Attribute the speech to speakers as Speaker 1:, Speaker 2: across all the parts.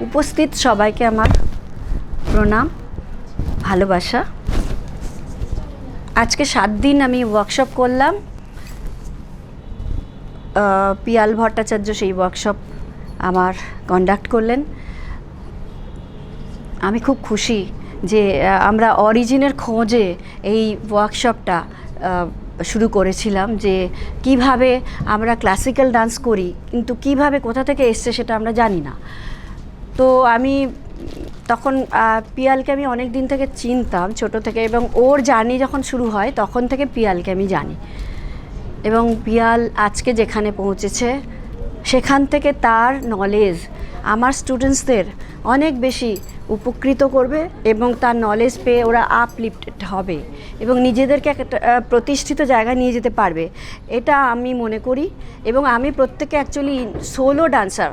Speaker 1: উপস্থিত সবাইকে আমার প্রণাম, ভালোবাসা। আজকে 7 দিন আমি ওয়ার্কশপ করলাম। পিয়াল ভট্টাচার্য সেই ওয়ার্কশপ আমার কন্ডাক্ট করলেন। আমি খুব খুশি যে আমরা অরিজিনের খোঁজে এই ওয়ার্কশপটা শুরু করেছিলাম, যে কিভাবে আমরা ক্লাসিক্যাল ডান্স করি কিন্তু কিভাবে কোথা থেকে এসছে সেটা আমরা জানি না। তো আমি তখন পিয়ালকে আমি অনেক দিন থেকে চিনতাম ছোট থেকে, এবং ওর জার্নি যখন শুরু হয় তখন থেকে পিয়ালকে আমি জানি। এবং পিয়াল আজকে যেখানে পৌঁছেছে সেখান থেকে তার নলেজ আমার স্টুডেন্টসদের অনেক বেশি উপকৃত করবে, এবং তার নলেজ পেয়ে ওরা আপলিফটেড হবে এবং নিজেদেরকে একটা প্রতিষ্ঠিত জায়গায় নিয়ে যেতে পারবে, এটা আমি মনে করি। এবং আমি প্রত্যেকে অ্যাকচুয়ালি সোলো ডান্সার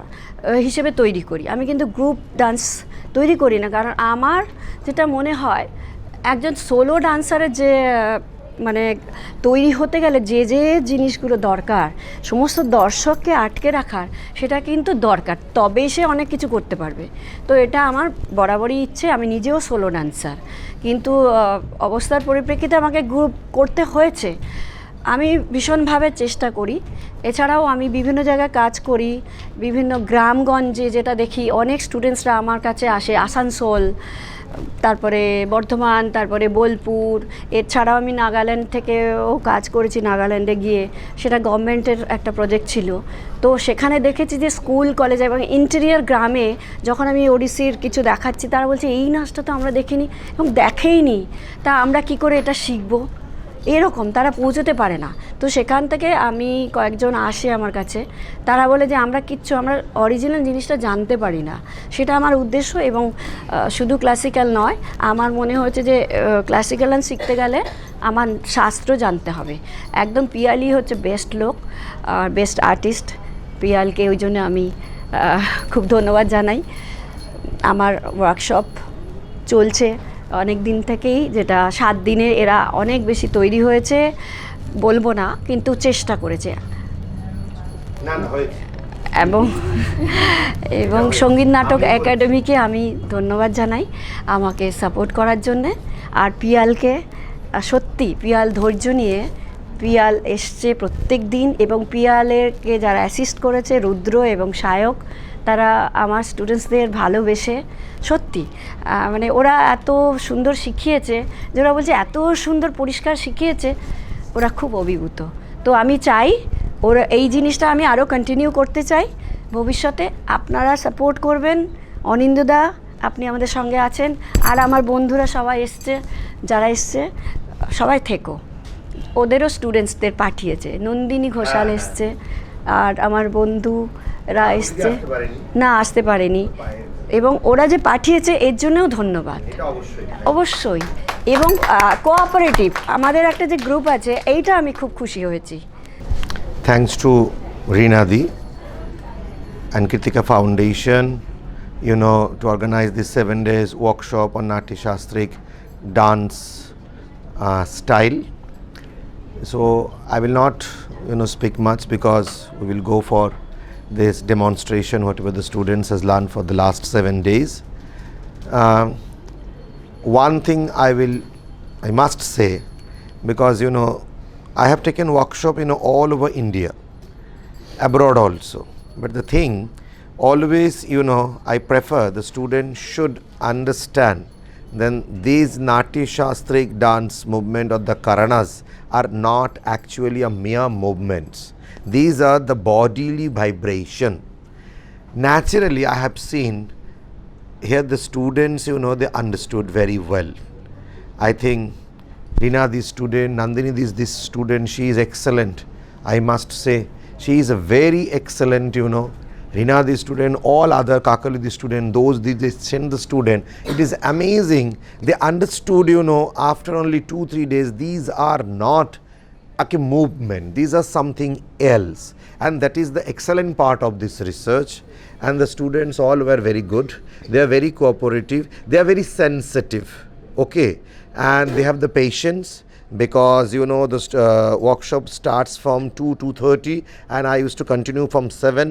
Speaker 1: হিসেবে তৈরি করি, আমি কিন্তু গ্রুপ ডান্স তৈরি করি না। কারণ আমার যেটা মনে হয় একজন সোলো ডান্সারের যে মানে তৈরি হতে গেলে যে যে জিনিসগুলো দরকার, সমস্ত দর্শককে আটকে রাখার সেটা কিন্তু দরকার, তবেই সে অনেক কিছু করতে পারবে। তো এটা আমার বরাবরই ইচ্ছে। আমি নিজেও সোলো ডান্সার, কিন্তু অবস্থার পরিপ্রেক্ষিতে আমাকে গ্রুপ করতে হয়েছে। আমি ভীষণভাবে চেষ্টা করি। এছাড়াও আমি বিভিন্ন জায়গায় কাজ করি, বিভিন্ন গ্রামগঞ্জে যেটা দেখি অনেক স্টুডেন্টসরা আমার কাছে আসে, আসানসোল, তারপরে বর্ধমান, তারপরে বোলপুর। এছাড়াও আমি নাগাল্যান্ড থেকেও কাজ করেছি, নাগাল্যান্ডে গিয়ে, সেটা গভর্নমেন্টের একটা প্রজেক্ট ছিল। তো সেখানে দেখেছি যে স্কুল কলেজ এবং ইন্টেরিয়ার গ্রামে যখন আমি ওড়িশির কিছু দেখাচ্ছি, তারা বলছে এই নাচটা তো আমরা দেখিনি এবং দেখেইনি, তা আমরা কি করে এটা শিখবো, এরকম তারা পৌঁছতে পারে না। তো সেখান থেকে আমি কয়েকজন আসে আমার কাছে, তারা বলে যে আমরা অরিজিনাল জিনিসটা জানতে পারি না, সেটা আমার উদ্দেশ্য। এবং শুধু ক্লাসিক্যাল নয়, আমার মনে হয়েছে যে ক্লাসিক্যাল ডান্স শিখতে গেলে আমার শাস্ত্র জানতে হবে। একদম পিয়ালই হচ্ছে বেস্ট লোক, বেস্ট আর্টিস্ট। পিয়ালকে ওই জন্য আমি খুব ধন্যবাদ জানাই। আমার ওয়ার্কশপ চলছে অনেক দিন থেকেই, যেটা 7 দিনে এরা অনেক বেশি তৈরি হয়েছে বলবো না, কিন্তু চেষ্টা করেছে। এবং সঙ্গীত নাটক একাডেমিকে আমি ধন্যবাদ জানাই আমাকে সাপোর্ট করার জন্যে। আর পিয়ালকে, সত্যি পিয়াল ধৈর্য নিয়ে পিয়াল এসছে প্রত্যেক দিন, এবং পিয়ালেরকে যারা অ্যাসিস্ট করেছে রুদ্র এবং সায়ক, তারা আমার স্টুডেন্টসদের ভালোবেসে সত্যি মানে ওরা এত সুন্দর শিখিয়েছে যে ওরা বলছে এত সুন্দর পরিষ্কার শিখিয়েছে, ওরা খুব অভিভূত। তো আমি চাই ওরা এই জিনিসটা আমি আরও কন্টিনিউ করতে চাই ভবিষ্যতে। আপনারা সাপোর্ট করবেন। অনিন্দুদা, আপনি আমাদের সঙ্গে আছেন, আর আমার বন্ধুরা সবাই এসছে, যারা এসছে সবাই থেকো। ওদেরও স্টুডেন্টসদের পাঠিয়েছে, নন্দিনী ঘোষাল এসছে, আর আমার বন্ধুরা এসছে, না আসতে পারেনি, এবং ওরা যে পাঠিয়েছে এর জন্যও ধন্যবাদ অবশ্যই। এবং কোঅপারেটিভ আমাদের একটা যে গ্রুপ আছে, এইটা আমি খুব খুশি হয়েছি।
Speaker 2: Thanks to RINA Di and KRITTIKA Foundation, to organize this 7 days workshop on Natya dance style. So I will not speak much, because we will go for this demonstration whatever the students has learned for the last 7 days. One thing I must say, because I have taken workshop all over India, abroad also, but the thing always I prefer the student should understand then these Natyashastric dance movement or the karanas are not actually a mere movements. These are the bodily vibration. Naturally, I have seen here the students, they understood very well. I think RINA, this student, Nandini, this student, she is excellent. I must say, she is a very excellent, RINA, the student, all other Kakali, the student, those they send the student. It is amazing. They understood, after only 2-3 days, these are not a movement. These are something else. And that is the excellent part of this research. And the students all were very good. They are very cooperative. They are very sensitive. Okay. And they have the patience, because the workshop starts from 2-2:30, and I used to continue from 7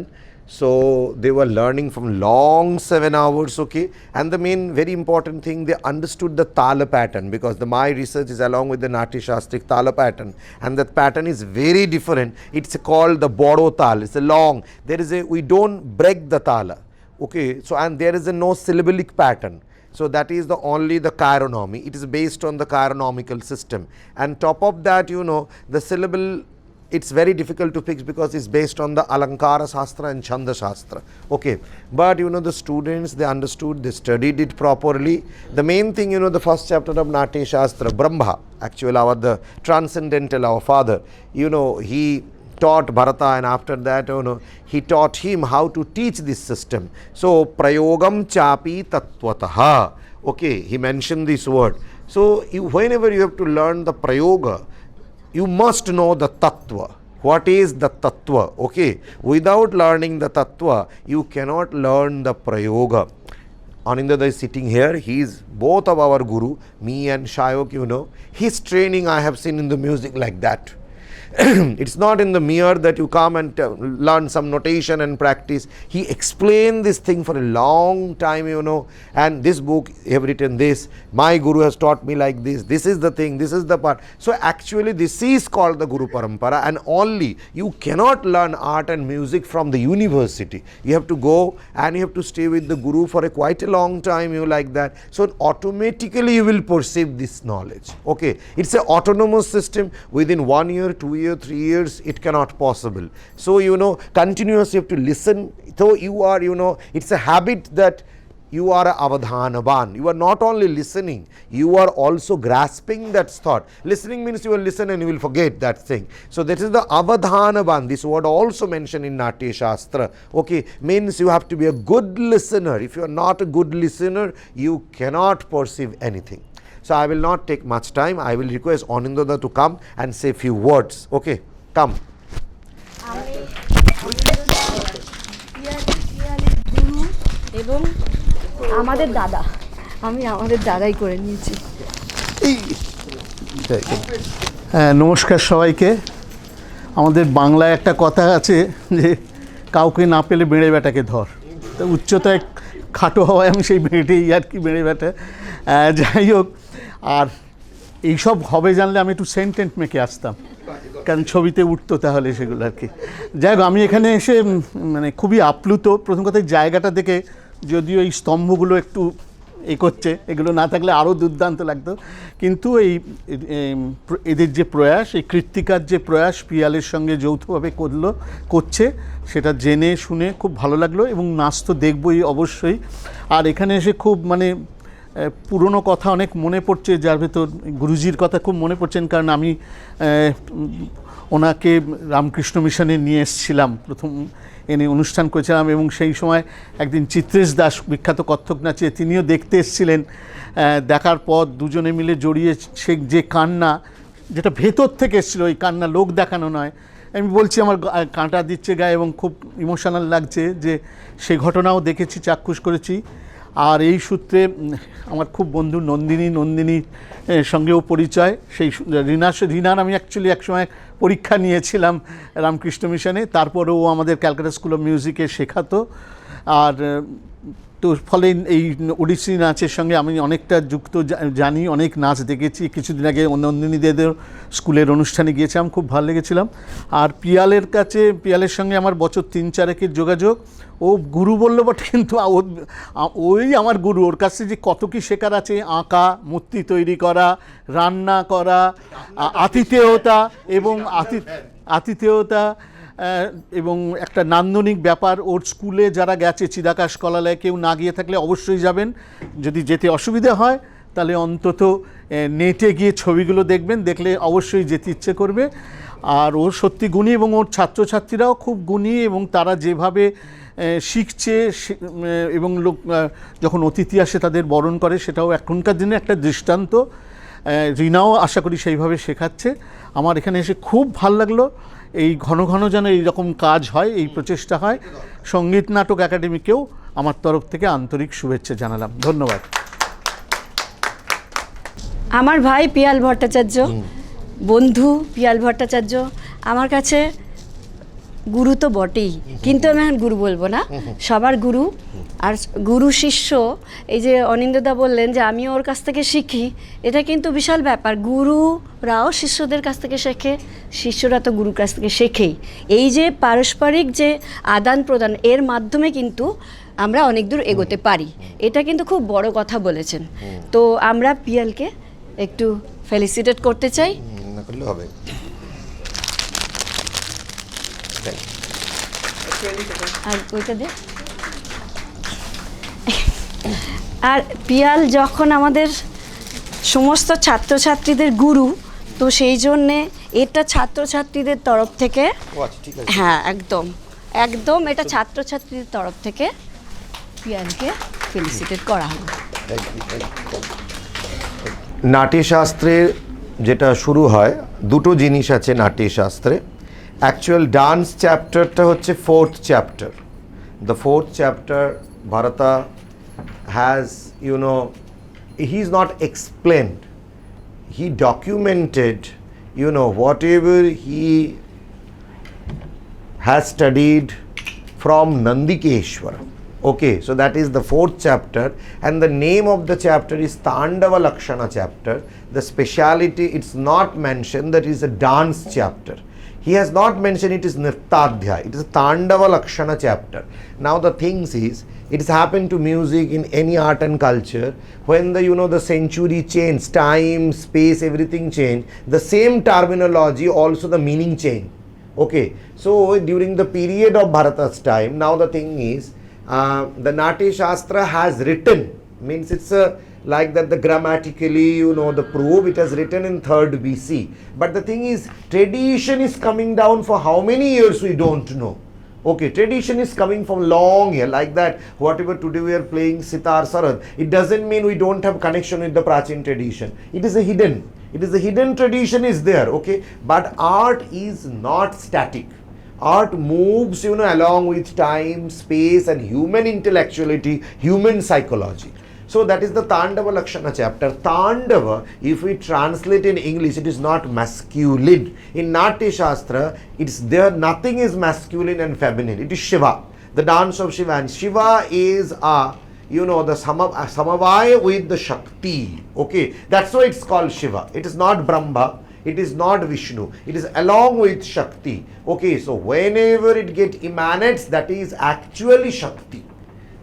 Speaker 2: So they were learning from long 7 hours, okay. And the main very important thing, they understood the tala pattern, because my research is along with the Natya Shastric tala pattern, and that pattern is very different. It's called the Bodo tal. It's a long. We don't break the tala, okay. So and there is a no syllabic pattern. So that is only the chironomy. It is based on the chironomical system. And top of that, the syllable, it's very difficult to fix because it's based on the Alankara Shastra and Chanda Shastra. Okay. But the students, they understood, they studied it properly. The main thing, the first chapter of Natya Shastra, Brahma, actually the transcendental, our father, he taught Bharata, and after that, he taught him how to teach this system. So, prayogam chapi tattvataha. Okay, he mentioned this word. So, whenever you have to learn the prayoga, you must know the tattva. What is the tattva? Okay, without learning the tattva, you cannot learn the prayoga. Anindada is sitting here. He is both of our guru, me and Shayok, his training I have seen in the music like that. It's not in the mere that you come and learn some notation and practice. He explained this thing for a long time, and this book, he have written this. My guru has taught me like this. This is the thing, this is the part. So actually this is called the Guru Parampara, and only you cannot learn art and music from the university. You have to go and you have to stay with the guru for quite a long time, like that. So automatically you will perceive this knowledge. Okay, it's an autonomous system. Within 1 year, 2 years, 3 years, it cannot possible. So continuously you have to listen. So you are, it's a habit that you are a avadhanaban. You are not only listening, you are also grasping that thought. Listening means you will listen and you will forget that thing. So that is the avadhanaban. This word also mentioned in Natya Shastra. Okay, means you have to be a good listener. If you are not a good listener, you cannot perceive anything. So I will not take much time. I will request Anindada to come and say few words. Okay, come.
Speaker 1: এবং আমাদের দাদা, আমি আমাদের দাদাই করে নিয়েছি।
Speaker 3: হ্যাঁ, নমস্কার সবাইকে। আমাদের বাংলায় একটা কথা আছে যে কাউকে না পেলে বেড়ে বেটাকে ধর। তো উচ্চতায় খাটো হওয়ায় আমি সেই বেড়েই আর কি বেড়ে বেটা। যাই হোক, আর এইসব হবে জানলে আমি একটু সেন্টেন্ট মেখে আসতাম, কারণ ছবিতে উঠতো তাহলে সেগুলো আর কি। যাই হোক, আমি এখানে এসে মানে খুবই আপ্লুত। প্রথম কথা জায়গাটা দেখে, যদিও এই স্তম্ভগুলো একটু করছে, এগুলো না থাকলে আরও দুর্দান্ত লাগতো, কিন্তু এদের যে প্রয়াস, এই কৃত্তিকার যে প্রয়াস পিয়ালের সঙ্গে যৌথভাবে করছে, সেটা জেনে শুনে খুব ভালো লাগলো। এবং নাচ তো দেখবই অবশ্যই। আর এখানে এসে খুব মানে পুরনো কথা অনেক মনে পড়ছে, যার ভেতর গুরুজির কথা খুব মনে পড়ছেন, কারণ আমি ওনাকে রামকৃষ্ণ মিশনে নিয়ে এসেছিলাম, প্রথম এনে অনুষ্ঠান করেছিলাম। এবং সেই সময় একদিন চিত্রেশ দাস, বিখ্যাত কত্থক নাচে, তিনিও দেখতে এসেছিলেন। দেখার পর দুজনে মিলে জড়িয়ে সে যে কান্না, যেটা ভেতর থেকে এসেছিলো, ওই কান্না লোক দেখানো নয়, আমি বলছি আমার কাঁটা দিচ্ছে গায়ে এবং খুব ইমোশনাল লাগছে যে সেই ঘটনাও দেখেছি, চাক্ষুষ করেছি। আর এই সূত্রে আমার খুব বন্ধু নন্দিনীর সঙ্গেও পরিচয়। সেই রিনার আমি অ্যাকচুয়ালি একসময় পরীক্ষা নিয়েছিলাম রামকৃষ্ণ মিশনে, তারপরেও আমাদের ক্যালকাটা স্কুল অফ মিউজিকে শেখাতো। আর তো ফলে এই ওড়িশি নাচের সঙ্গে আমি অনেকটা যুক্ত, জানি, অনেক নাচ দেখেছি। কিছুদিন আগে নন্দিনীদের স্কুলের অনুষ্ঠানে গিয়েছিলাম, খুব ভালো লেগেছিলাম। আর পিয়ালের সঙ্গে আমার বছর 3-4 যোগাযোগ। ও গুরু বললো বটে, কিন্তু ওই আমার গুরু, ওর কাছে যে কত কী শেখার আছে, আঁকা, মূর্তি তৈরি করা, রান্না করা, আতিথেয়তা এবং একটা নান্দনিক ব্যাপার। ওর স্কুলে যারা গেছে, চিদাকাশ কলালয়ে কেউ না গিয়ে থাকলে অবশ্যই যাবেন। যদি যেতে অসুবিধা হয় তাহলে অন্তত নেটে গিয়ে ছবিগুলো দেখবেন, দেখলে অবশ্যই যেতে ইচ্ছে করবে। আর ও সত্যি গুণী, এবং ওর ছাত্রছাত্রীরাও খুব গুণী, এবং তারা যেভাবে শিখছে এবং যখন অতিথি আসে তাদের বরণ করে, সেটাও এখনকার দিনে একটা দৃষ্টান্ত। রিনাও আশা করি সেইভাবে শেখাচ্ছে। আমার এখানে এসে খুব ভালো লাগলো। এই ঘন ঘন যেন এইরকম কাজ হয়, এই প্রচেষ্টা হয়। সঙ্গীত নাটক একাডেমিকেও আমার তরফ থেকে আন্তরিক শুভেচ্ছা জানালাম। ধন্যবাদ।
Speaker 1: আমার ভাই পিয়াল ভট্টাচার্য, বন্ধু পিয়াল ভট্টাচার্য, আমার কাছে গুরু তো বটেই, কিন্তু আমি এখন গুরু বলবো না, সবার গুরু। আর গুরু শিষ্য, এই যে অনিন্দদা বললেন যে আমিও ওর কাছ থেকে শিখি, এটা কিন্তু বিশাল ব্যাপার। গুরুরাও শিষ্যদের কাছ থেকে শেখে, শিষ্যরা তো গুরুর কাছ থেকে শেখেই। এই যে পারস্পরিক যে আদান প্রদান, এর মাধ্যমে কিন্তু আমরা অনেক দূর এগোতে পারি। এটা কিন্তু খুব বড় কথা বলেছেন। তো আমরা পিয়ালকে একটু ফেলিসিটেট করতে চাই।
Speaker 2: না করলে হবে।
Speaker 1: আর ওইটা দে। আর পিয়াল যখন আমাদের সমস্ত ছাত্রছাত্রীদের গুরু, তো সেই জন্যে এটা ছাত্রছাত্রীদের তরফ থেকে, হ্যাঁ একদম একদম এটা ছাত্রছাত্রীদের তরফ থেকে পিয়ালকে ফেলিসিটেট করা হলো।
Speaker 2: নাট্যশাস্ত্রের যেটা শুরু হয়, দুটো জিনিস আছে নাট্যশাস্ত্রে। অ্যাকচুয়াল ডান্স চ্যাপ্টারটা হচ্ছে 4th chapter. The 4th chapter ভারতা has, he is not explained, he documented, whatever he has studied from Nandikeshwara. Okay, so that is the 4th chapter, and the name of the chapter is Tandava Lakshana chapter. The speciality, it's not mentioned that it is a dance chapter. He has not mentioned it is Nrittadhyaya. It is a Tandava Lakshana chapter. Now the things is, it has happened to music in any art and culture. When the century changed, time, space, everything changed, the same terminology, also the meaning changed. Okay, so during the period of Bharata's time, now the thing is, the Natyashastra has written, means it's like that, the grammatically, the proof, it has written in 3rd BC. But the thing is, tradition is coming down for how many years we don't know. Okay, tradition is coming from long here, like that, whatever today we are playing sitar, sarad, it doesn't mean we don't have connection with the Prachin tradition. It is a hidden tradition is there, okay? But art is not static. Art moves, along with time, space, and human intellectuality, human psychology. So that is the Tandava Lakshana chapter. Tandava, if we translate in English, it is not masculine. In Natyashastra, it's there, nothing is masculine and feminine. It is Shiva, the dance of Shiva. And Shiva is the samavaya with the Shakti. Okay, that's why it's called Shiva. It is not Brahma. It is not Vishnu. It is along with Shakti. Okay, so whenever it emanates, that is actually Shakti.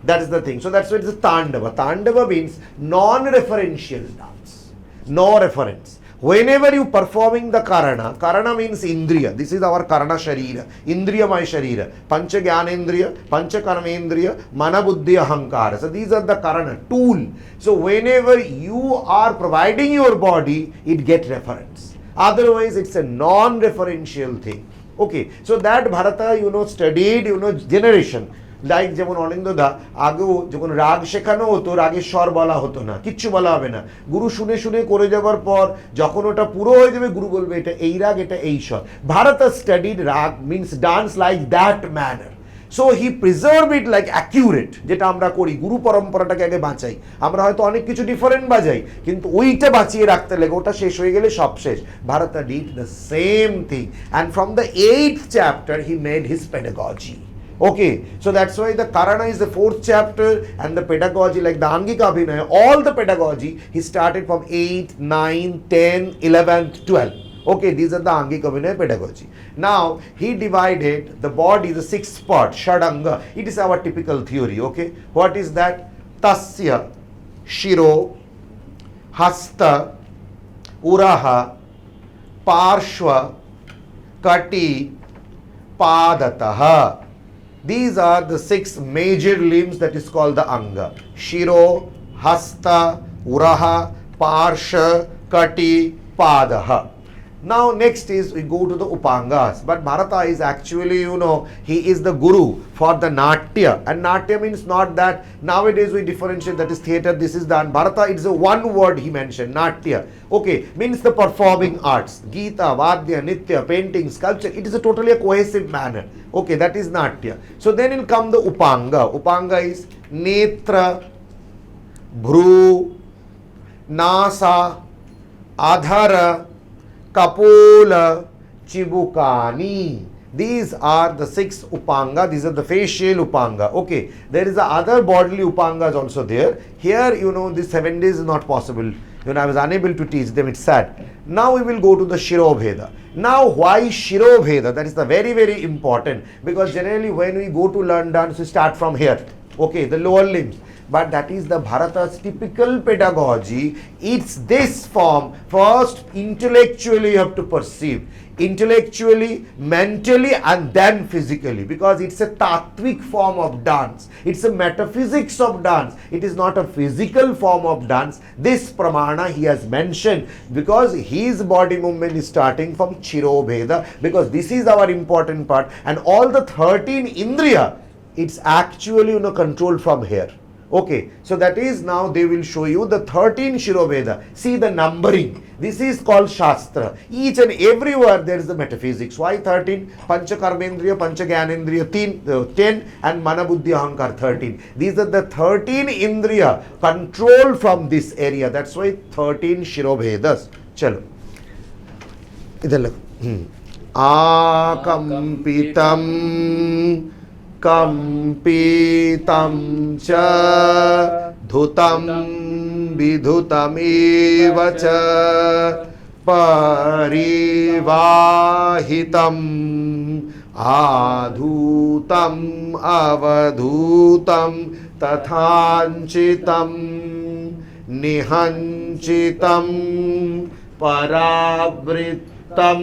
Speaker 2: That is the thing. So that's why it's a Tandava. Tandava means non-referential dance. No reference. Whenever you performing the Karana means Indriya. This is our Karana Sharira. Indriya my Sharira. Pancha Gyanendriya, Pancha Karmendriya, Mana Buddhi Ahankara. So these are the Karana, tool. So whenever you are providing your body, it get reference. Otherwise, it's a non-referential thing. Okay, so that Bharata, studied, generation. Like যেমন অনিন্দদা আগেও যখন রাগ শেখানো হতো, রাগের স্বর বলা হতো না, কিচ্ছু বলা হবে না, গুরু শুনে শুনে করে যাবার পর যখন ওটা পুরো হয়ে যাবে, গুরু বলবে এটা এই রাগ, এটা এই স্বর। ভারতা স্টাডিড রাগ means dance like that manner. So he preserve it like accurate, যেটা আমরা করি, গুরু পরম্পরাটাকে আগে বাঁচাই। আমরা হয়তো অনেক কিছু ডিফারেন্ট বাজাই, কিন্তু ওইটা বাঁচিয়ে রাখতে লাগে, ওটা শেষ হয়ে গেলে সব শেষ। Bharata did the same thing, and from the 8th chapter he made his pedagogy. Okay, so that's why the Karana is the 4th chapter, and the pedagogy, like the Angika Abhinaya, all the pedagogy, he started from 8, 9, 10, 11th, 12. Okay, these are the Angika Abhinaya pedagogy. Now, he divided the body, the 6th part, Shadanga. It is our typical theory, okay? What is that? Tasya, Shiro, Hasta, Uraha, Parshva, Kati, Padataha. These are the 6 major limbs that is called the Anga. Shiro, Hasta, Uraha, Parsha, Kati, Padaha. Now next is we go to the Upangas. But Bharata is actually, he is the guru for the Natya. And Natya means not that nowadays we differentiate, that is theatre, this is done. Bharata, it is a one word he mentioned, Natya. Okay, means the performing arts. Gita, Vadya, Nitya, painting, sculpture. It is a totally a cohesive manner. Okay, that is Natya. So then will come the Upanga. Upanga is Netra, Bhru, Nasa, Adhara, Kapola, Chibukani. These are the 6 upanga. These are the facial upanga. Okay, there is the other bodily upangas also there. Here, you know, this 7 days is not possible. You know, I was unable to teach them. It's sad. Now we will go to the Shirobheda. Now, why Shirobheda? That is the very, very important, because generally when we go to learn dance, we start from here. Okay, the lower limbs. But that is the Bharata's typical pedagogy. It's this form. First, intellectually you have to perceive. Intellectually, mentally, and then physically, because it's a tattvic form of dance. It's a metaphysics of dance. It is not a physical form of dance. This pramana he has mentioned because his body movement is starting from Chirobheda, because this is our important part, and all the 13 indriya, it's actually, you know, controlled from here. Okay, so that is, now they will show you the 13 Shirobheda. See the numbering. This is called Shastra. Each and every word there is the metaphysics. Why 13? Pancha Karmendriya, Pancha Gyanendriya 10, and Mana Buddhi Ahankar 13. These are the 13 Indriya controlled from this area. That's why 13 Shirobhedas. Chalo. Idhar lag. Akampitam Kampitam cha dhutam vidhutameva cha parivahitam adhutam avadhutam tathanchitam nihanchitam paravrittam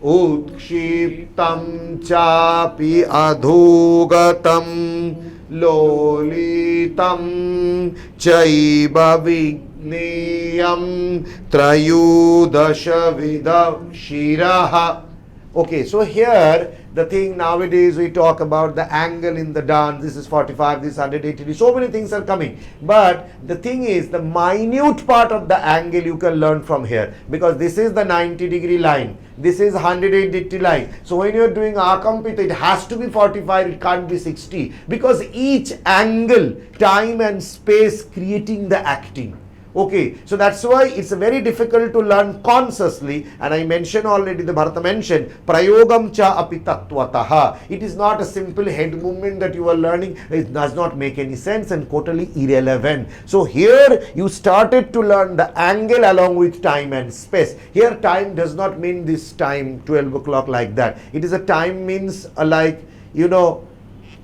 Speaker 2: उत्क्षिप्तं चापि अधोगतं लोलितं चैव विज्ञेयं त्रयोदशविधः शिरः. Okay, so here the thing nowadays we talk about the angle in the dance. This is 45, this is 180. So many things are coming. But the thing is, the minute part of the angle you can learn from here, because this is the 90-degree line. This is 180 line. So when you are doing akampita, it has to be 45. It can't be 60, because each angle, time and space creating the acting. Okay, so that's why it's very difficult to learn consciously, and I mentioned already, the Bharata mentioned, prayogam cha api tattvataha. It is not a simple head movement that you are learning. It does not make any sense and totally irrelevant. So here you started to learn the angle along with time and space. Here time does not mean this time 12 o'clock like that. It is a time means like, you know,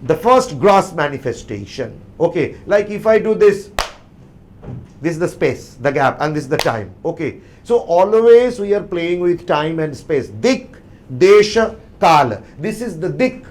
Speaker 2: the first gross manifestation. Okay, like if I do this, this is the space, the gap, and this is the time. Okay, so always we are playing with time and space. Dik, desha, kala. This is the dik.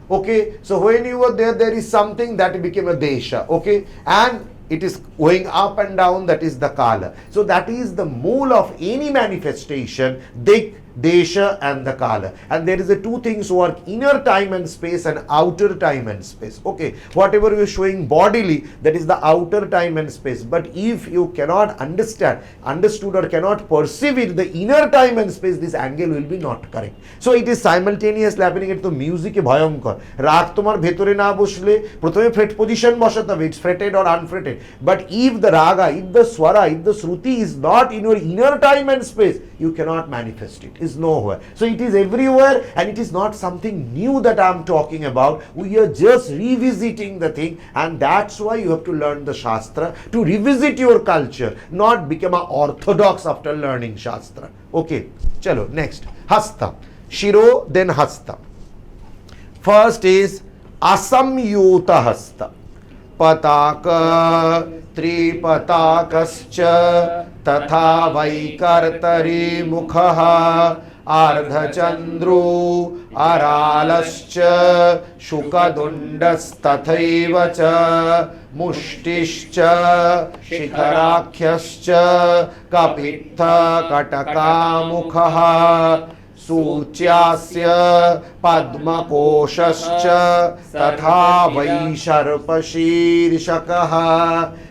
Speaker 2: Okay, so when you were there, there is something that became a desha. Okay, and it is going up and down, that is the kala. So that is the mool of any manifestation, dik, desha and the kala. And there is the two things work, inner time and space and outer time and space. Okay, whatever you are showing bodily, that is the outer time and space. But if you cannot understood or cannot perceive it, the inner time and space, this angle will be not correct. So it is simultaneously happening at the music e bhayankar. Rag tomar bhetore na bosle, prothome fret position bosate hobe, it's fretted or unfretted. But if the raga, if the swara, if the shruti is not in your inner time and space, you cannot manifest it. Is nowhere. So it is everywhere, and it is not something new that I am talking about. We are just revisiting the thing, and that's why you have to learn the Shastra, to revisit your culture, not become an orthodox after learning Shastra. Okay, chalo, next. Hasta. Shiro, then Hasta. First is Asamyuta Hasta. Pataka Tripatakascha Tatha Vaikartari Mukhaha Ardhachandru Aralascha Shukadundas Tathaivacha Mushtischa Shikharakhyascha Kapitha Kataka Mukhaha Sucyasya Padmakoshascha Tatha Vaisharpashirshakaha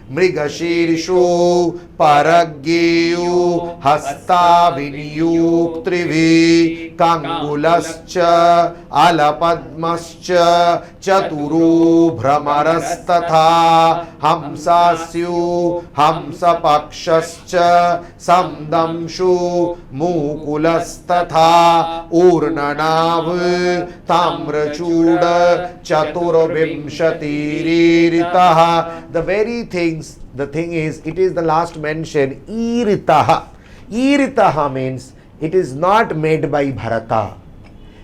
Speaker 2: Mrigashirshu Paragyu Hasta Vinyuktrivi काङ्गुलश्च अलपद्मश्च चतुरो भ्रमरस्तथा हंसास्यु हंसपक्षश्च समदंशु मूकुलस्तथा ऊर्णनाभ ताम्रचूड चतुर्विंशतिरीरितः. The very things, the thing is, it is the last mention, iritaha. Iritaha means it is not made by Bharata.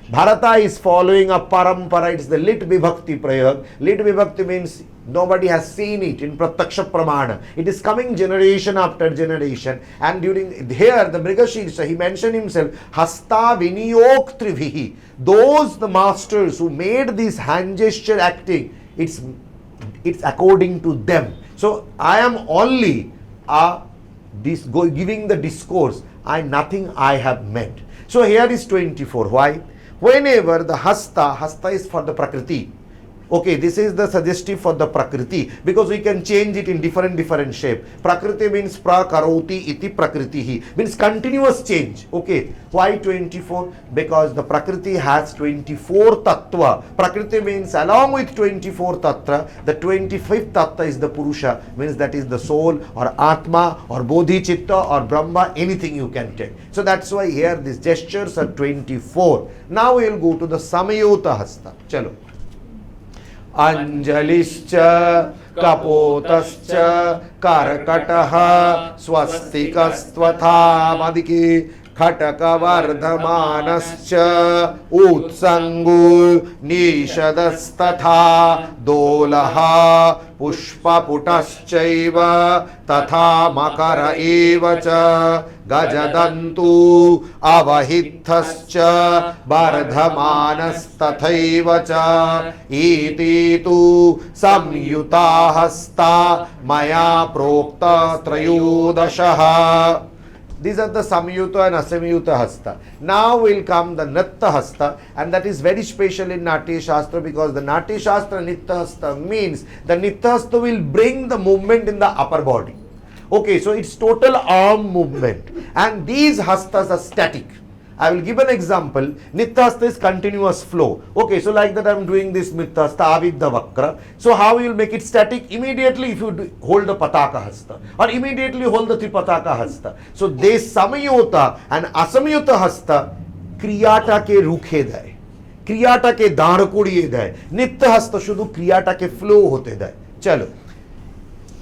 Speaker 2: Bharata is following a parampara, it's the lit vibhakti prayag. Lit vibhakti means nobody has seen it in Pratyaksha Pramana. It is coming generation after generation. And during here, the Mrigashirsha, he mentioned himself, Hasta Viniyok Trivihi. Those, the masters who made this hand gesture acting, it's according to them. So I am only giving the discourse, nothing I have meant. So here is 24. Why? Whenever the hasta is for the prakriti. Okay, this is the suggestive for the prakriti, because we can change it in different shape. Prakriti means prakaroti iti prakritihi, means continuous change. Okay, why 24? Because the prakriti has 24 tattva. Prakriti means along with 24 tattva, the 25th tattva is the purusha, means that is the soul or atma or bodhicitta or brahma, anything you can take. So that's why here these gestures are 24. Now we will go to the samayota hasta. Chalo. Anjalischa kapotascha karkataha swastikastvatha madiki khataka vardhamanascha utsangu nishadastatha dolaha pushpaputaschaiva tatha makara evacha gajadantu avahithascha vardhamanastathaivacha iti tu samyutahasta maya prokta trayodashaha. These are the samyuta and asamyuta hasta. Now will come the Natya hasta, and that is very special in Natya Shastra, because the Natya Shastra Natya hasta means the Natya hasta will bring the movement in the upper body. Okay, so it's total arm movement, and these hastas are static. I will give an example. Nitya hasta is continuous flow. Okay, so like that I am doing this Nitya hasta avidya vakra. So how you will make it static? Immediately if you hold the pataka hasta, or immediately hold the tripataka hasta. So this samayota and asamyota hasta kriyata ke rukhe deয়, क्रियाटा के दाढ़ कुड़िए देয়, नित्य हस्त शुद्ध क्रियाटा के flow होते देয়. चलो.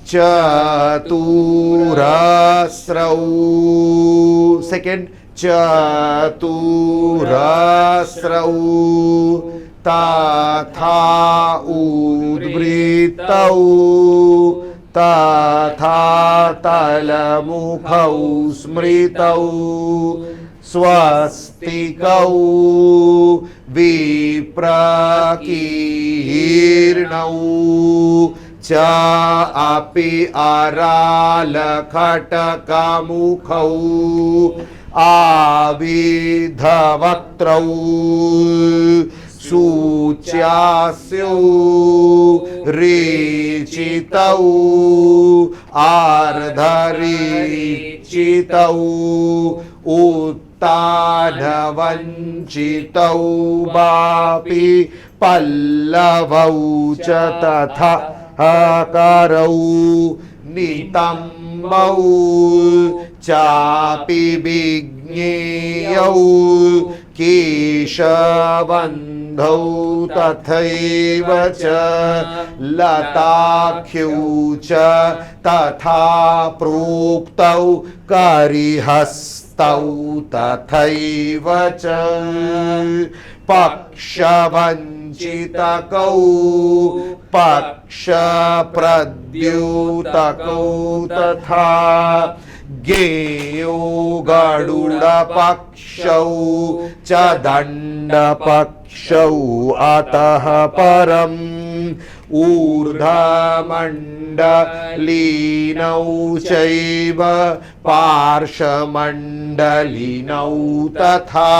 Speaker 2: Chaturasrau. Second. Chaturasrau tatha udbritau tatha talamukhau smritau swastikau viprakirnau cha api aralakhatakamukhau avidhavatrau sucyasyu richitau ardharichitau uttanavanchitau bapi pallavau cha tatha akarau nitambau chapi vigneyau keshavandhau tathaiva cha latakhyau cha tatha proktau karihastau tathaiva cha pakshavanchitakau paksha pradyutakau tatha geyo garuda pakshau cha danda pakshau ataha param urdha mandalinau chaiva parsha mandalinau tatha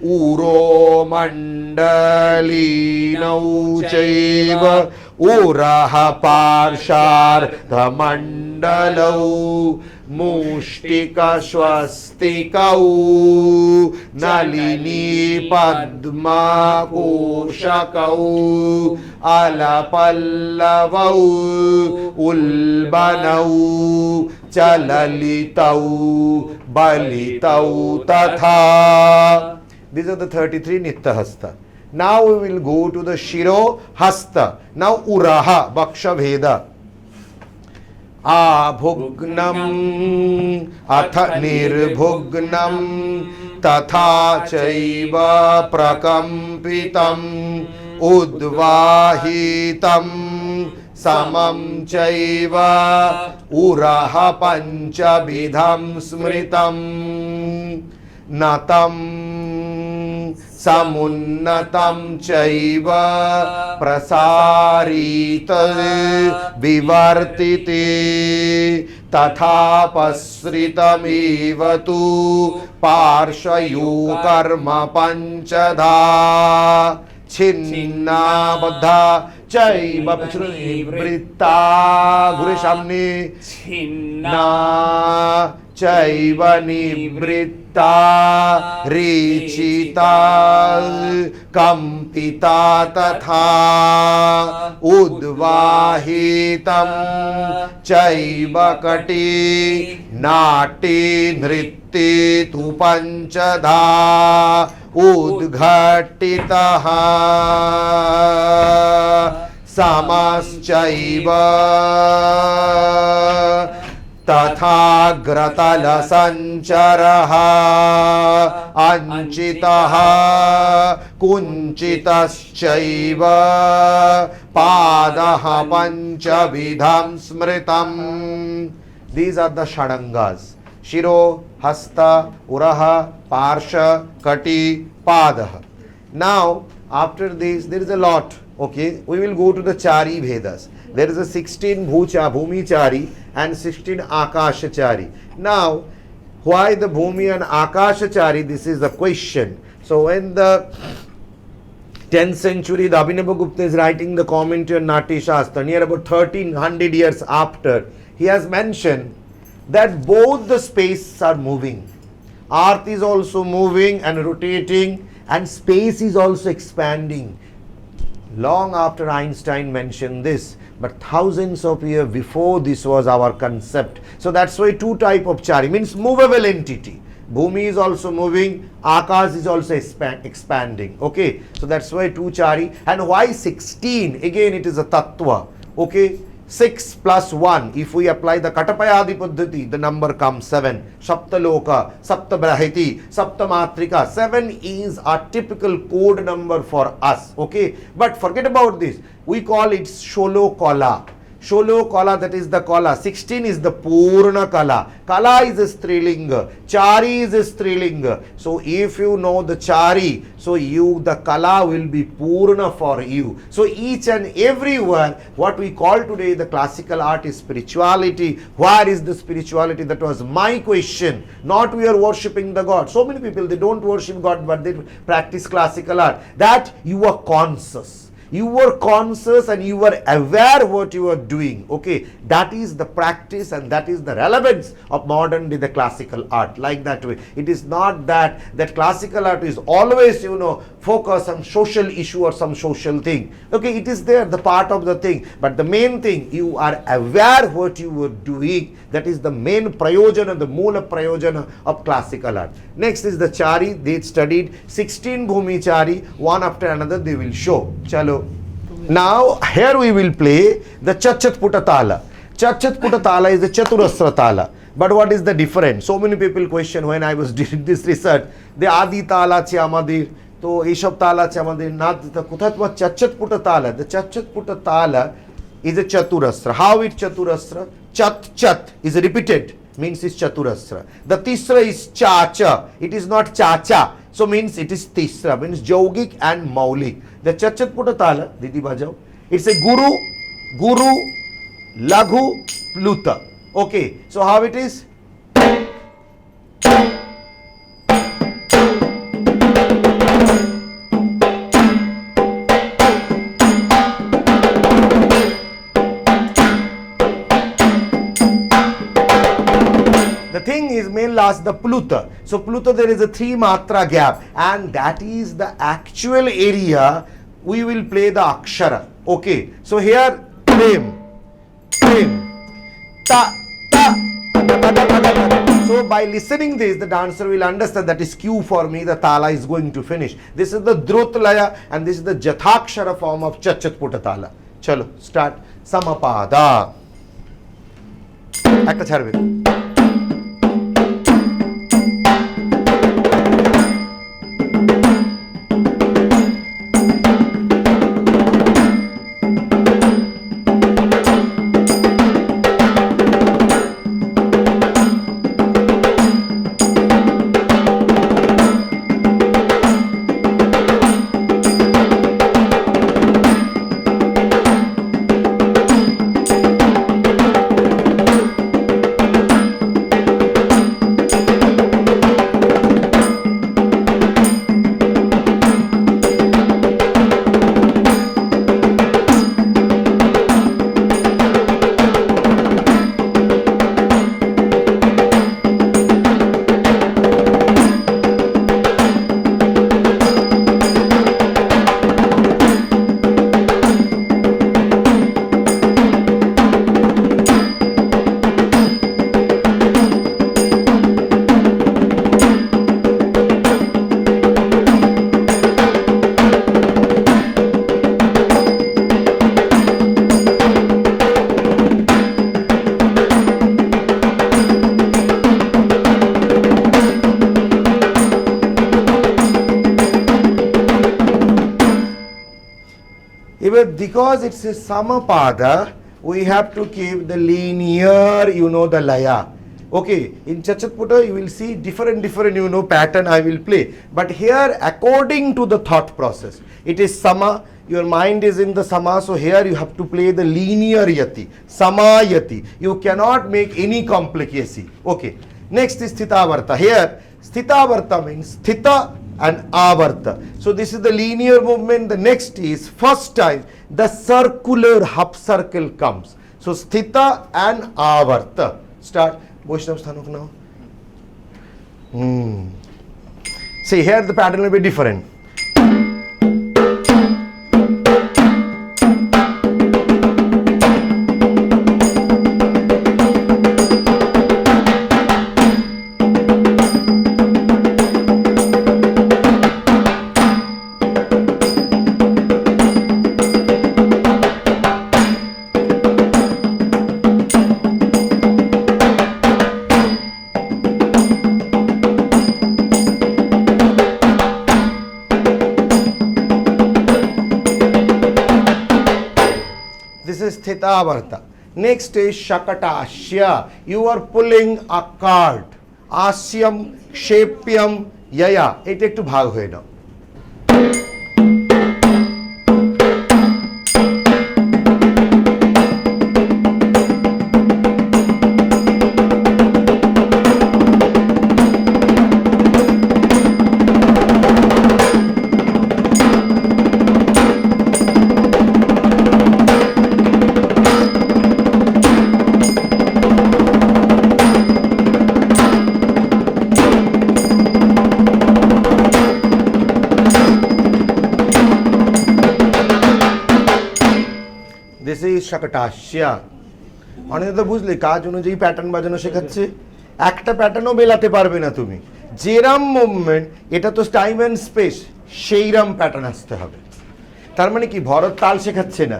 Speaker 2: uro mandalinau chaiva Uraha Parshardhamandalau Mushtika Swastikau Nalini Padma Koshakau Alapallavau Ulbanau Chalalitau Balitau Tatha. These are the 33 Nitya Hasta. Now we will go to the Shiro Hasta. Now Uraha, Bhaksha Veda. Abhugnam atha nirbhugnam tatha chaiva prakampitam udvahitam samam chaiva uraha panchabidham smritam natam samunnatam chaiva prasarita vivartiti tatha pasritamiva tu parshayu karma panchadha chinna baddha chaiva nibritta guru samne chinna chaiva nibritta richita kampita tatha udvahitam chaiva kati nati nritti tu panchadha udghatitaha samaschaiva तथा ग्रतल संचरः अंचितः कुंचितश्चैव पादः पंचविधं स्मृतम्. These are the षडंगास. Shiro, Hasta, Uraha, Parsha, Kati, Padah. Now, after this, there is a lot. Okay, we will go to the Chari Vedas. There is a 16 Bhumi Chari and 16 Akasha Chari. Now, why the Bhumi and Akasha Chari? This is the question. So, when the 10th century, the Abhinavagupta is writing the commentary on Natya Shastra, near about 1300 years after, he has mentioned that both the spaces are moving. Earth is also moving and rotating, and space is also expanding. Long after Einstein mentioned this, but thousands of years before this was our concept. So that's why two type of chari, means movable entity. Bhumi is also moving, Akash is also expanding. Okay, so that's why two chari. And why 16? Again it is a tattva. Okay, 6 plus 1. If we apply the Katapayadi Paddhati, the number comes 7. Saptaloka, Saptabrahiti, Saptamatrika. 7 is a typical code number for us. Okay, but forget about this. We call it Sholo Kala. Sholo Kala, that is the Kala. 16 is the Purna Kala. Kala is a Strilinga. Chari is a Strilinga. So if you know the Chari, so the Kala will be Purna for you. So each and every one, what we call today the classical art is spirituality. Where is the spirituality? That was my question. Not we are worshipping the God. So many people, they don't worship God, but they practice classical art. That you are conscious. You were conscious and you were aware what you were doing. Okay, that is the practice and that is the relevance of modern day, the classical art. Like that way, it is not that classical art is always, focus on social issue or some social thing. Okay, it is there, the part of the thing, but the main thing, you are aware what you were doing. That is the main prayojana, the moola prayojana of classical art. Next is the chari. They studied 16 bhumi chari, one after another they will show. Chalo. Now here we will play the Chachat Putta Tala. Chachat Putta Tala is the Chaturasra Tala. But what is the difference? So many people question when I was doing this research. The Adi Tala che amadir, to Ishab Tala che amadir, not the Kuthatma Chachat Putta Tala. The Chachat Putta Tala is a Chaturasra. How it Chaturasra? Chat is repeated, means it's Chaturasra. The Tisra is Cha. It is not Cha. So means it is Tisra, means Yogic and Maulik. The Chachat Putta Tala, Didi Bajao, it's a Guru, Laghu, Pluta. Okay, so how it is? last the pluta. So pluta there is a 3 matra gap, and that is the actual area we will play the akshara. Okay, so here prem, ta, ta, ta, ta, ta, ta, ta. So by listening this, the dancer will understand that is cue for me, the tala is going to finish. This is the drut laya and this is the jathakshara form of chachatputa tala. Chalo, start. Samapada. Ekta chharbe. Because it's a samapada, we have to keep the linear, the laya. Okay, in Chachatputa you will see different, pattern I will play. But here, according to the thought process, it is sama, your mind is in the sama, so here you have to play the linear yati, sama yati. You cannot make any complicacy. Okay, next is sthitavarta. Here, sthitavarta means sthita and avarta. So this is the linear movement. The next is first time the circular half circle comes. So sthita and avarta. Start. Vaishnav Sthanuk now. See, here the pattern will be different. Sthitavarta. Next is Shakatashya. You are pulling a card. Asyam, Kshepyam, Yaya. It ekটু ভাগ হয়ে নাও। শাকটাশিয়া অনেকে তো বুঝলে কাজ অনুযায়ী pattern বাজানো শেখাচ্ছে একটা প্যাটার্নও মেলাতে পারবে না তুমি যেরাম মুভমেন্ট এটা তো টাইম এন্ড স্পেস সেইরাম প্যাটার্ন আসতে হবে তার মানে কি ভরত তাল শেখাচ্ছে না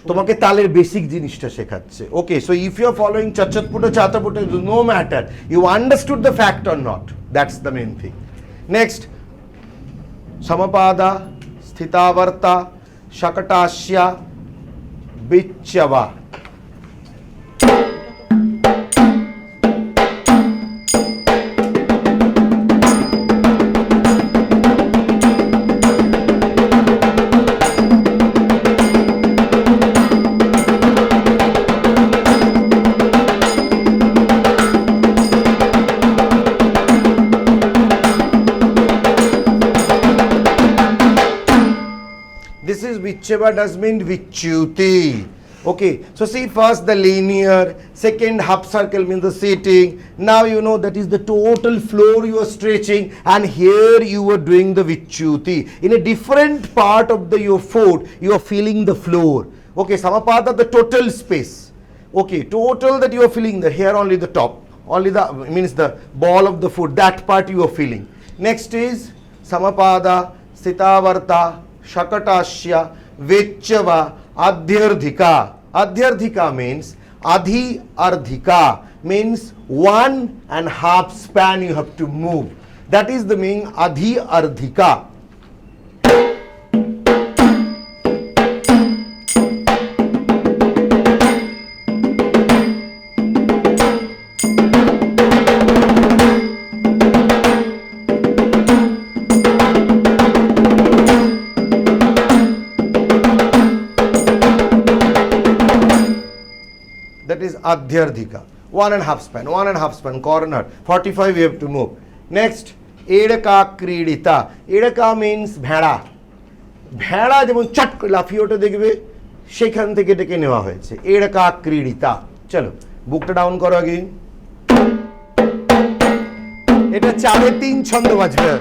Speaker 2: তোমাকে তালের বেসিক জিনিসটা শেখাচ্ছে okay so if you are following চচ্চটপুট চাতপুট no matter you understood the fact or not that's the main thing next সমপাদা স্থিতাবর্তা শাকটাশিয়া Bichava. This is Vichava does mean Vichuti. Okay, so see, first the linear, second half circle means the sitting. Now you know that is the total floor you are stretching, and here you are doing the vichuti. In a different part of your foot, you are feeling the floor. Okay, samapada, the total space. Okay, total that you are feeling the here only the top, only the means the ball of the foot, that part you are feeling. Next is samapada, sitavarta, shakatasya, vechava, adhyardhika. Adhyardhika means adhi ardhika means 1.5 span you have to move. That is the meaning adhi ardhika. Adhyardhika, 1.5 span, corner, 45 you have to move. Next, edaka kridita. Edaka means bheda. ভেড়া যেমন চট করে লাফিয়ে ওঠে দেখবে সেখান থেকে ডেকে নেওয়া হয়েছে এড়কা ক্রীড়িতা। চলো বুকটা ডাউন করো আগে। এটা 3.5 ছন্দ বাজবে।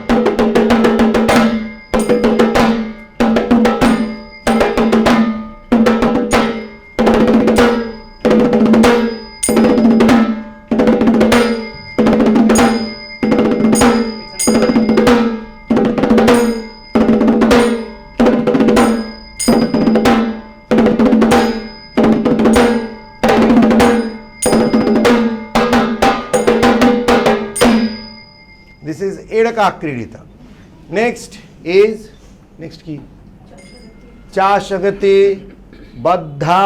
Speaker 2: এড়কা ক্রীড়িতা। নেক্সট কি চাষগতি বদ্ধা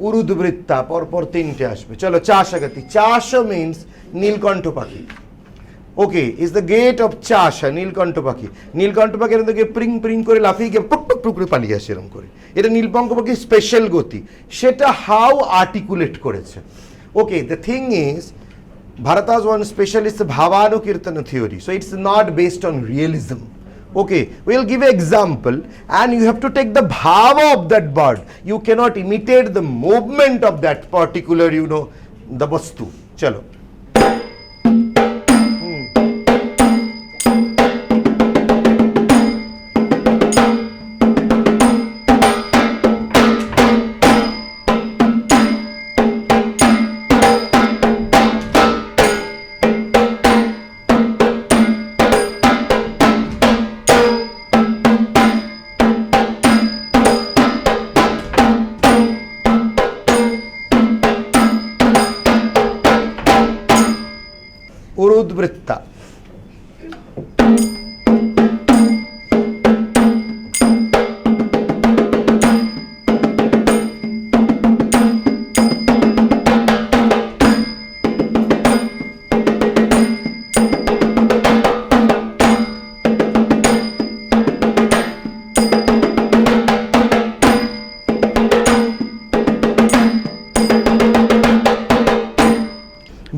Speaker 2: উরুদ্বৃত্তা, পরপর 3টে আসবে। চলো চাষগতি। চাষ মিন্স নীলকণ্ঠ পাখি। ওকে, ইজ দ্য গেট অফ চাষা, নীলকণ্ঠ পাখি। নীলকণ্ঠ পাখি এরকম থেকে প্রিং প্রিং করে লাফিয়ে গিয়ে টুক টুক টুক করে পালিয়ে আসে এরকম করে। এটা নীলপঙ্খ পাখির স্পেশাল গতি, সেটা হাউ আর্টিকুলেট করেছে। Okay, the thing is Bharata's one specialist Bhavanukirtana theory, so it's not based on realism. Okay, we'll give an example and you have to take the bhava of that bird. You cannot imitate the movement of that particular, the vastu. Chalo. উরুদ্বৃত্তা।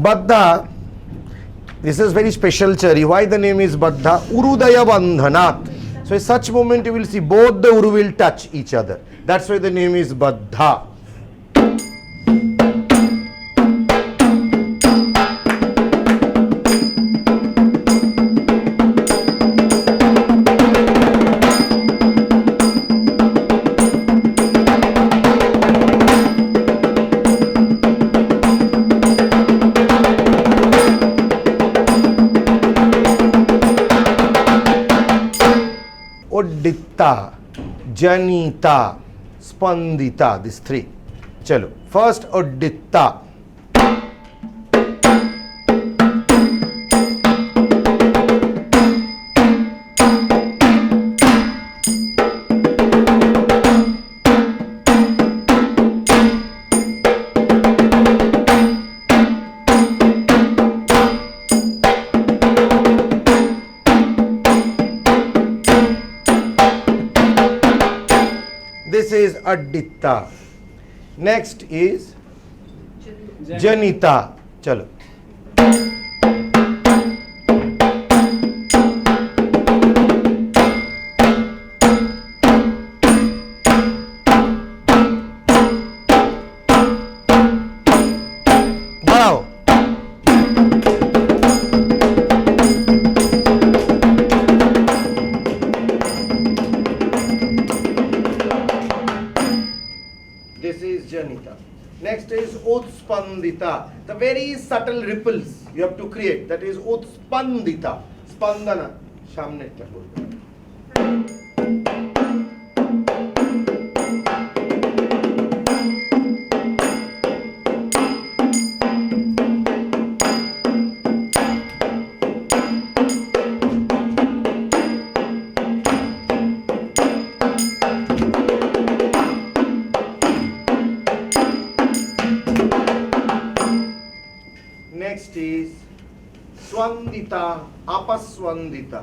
Speaker 2: Baddha, this is very special cherry. Why the name is Baddha? Urudaya Bandhanat. So in such moment you will see both the uru will touch each other. That's why the name is Baddha. Uddita, Janita, Spandita, these three. Chalo, first Uddita. This is Addita. Next is Janita. Chalo. Next is utspandita, the very subtle ripples you have to create, that is utspandita, spandana, সামনেরটা করবে। Next is swandita, apaswandita.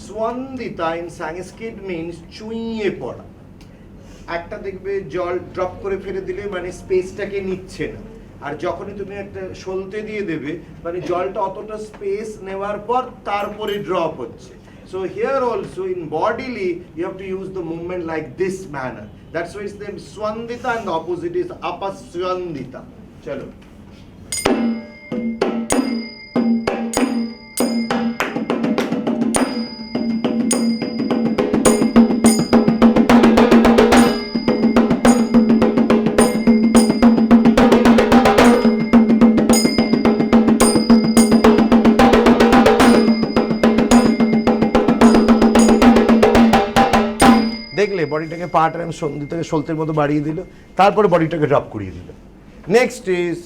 Speaker 2: Swandita in Sanskrit means চুইয়ে পড়া। একটা দেখবে জল drop করে ফেলে দিলে মানে স্পেসটাকে নিচ্ছে না, আর যখনই তুমি একটা সলতে দিয়ে দেবে মানে জলটা অতটা স্পেস নেওয়ার পর তারপরে ড্রপ হচ্ছে। So here also in bodily you have to use the movement like this manner. That's why it's named swandita and the opposite is apaswandita. চলো। দেখলে বডিটাকে পার্ট আর সন্ধি থেকে সলতের মতো বাড়িয়ে দিল, তারপরে বডিটাকে ড্রপ করিয়ে দিল। নেক্সট ইজ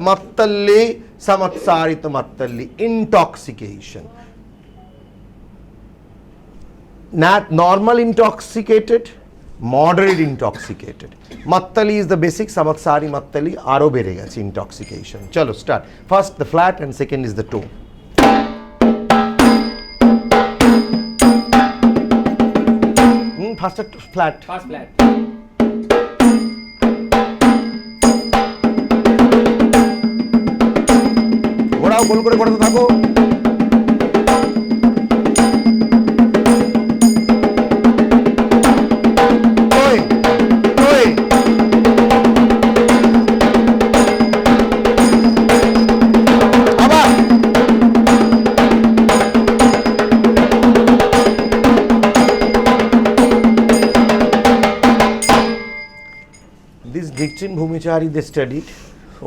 Speaker 2: মাত্তাল্লি সামাৎসারিত মাত্তাল্লি, intoxication. Not normal intoxicated, moderate intoxicated. Mattali is the basic, samatsari mattali aro bere geche intoxication. Chalo start. First the flat and second is the tone. First flat.
Speaker 4: First flat.
Speaker 2: ঘোরাও, গোল করে ঘোরাতে থাকো। Bhumichari they studied,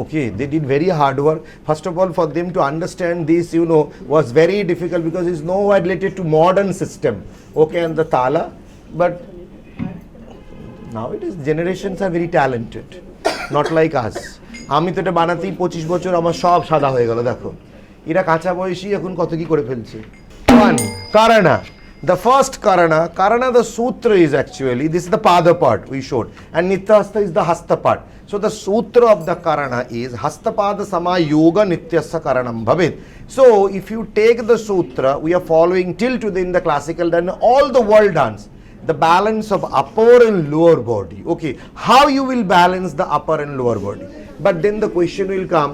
Speaker 2: okay, they did very hard work. First of all, for them to understand this, was very difficult because it's nowhere related to modern system, okay, and the tala. But nowadays generations are very talented, not like us. আমি তো এটা বানাতেই 25 বছর, আমার সব সাদা হয়ে গেল। দেখো এরা কাঁচা বয়সী এখন কত কি করে ফেলছে। One, Karana. The first Karana the sutra is actually, this is the pada part we showed, and Natyashastra is the hasta part. So the sutra of the Karana is hastapada sama yoga nityasya karanam bhavet. So if you take the sutra, we are following till today in the classical dance, all the world dance, the balance of upper and lower body. Okay, how you will balance the upper and lower body? But then the question will come,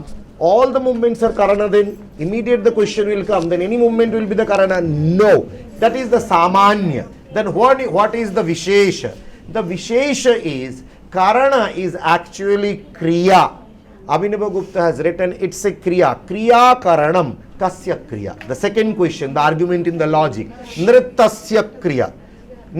Speaker 2: all the movements are Karana, then immediate the question will come, then any movement will be the Karana? No, that is the Samanya. Then what is the Vishesha? The Vishesha is, Karana is actually Kriya. Abhinavagupta has written, it's a Kriya. Kriya Karanam, Kasya Kriya. The second question, the argument in the logic, Nritasya Kriya.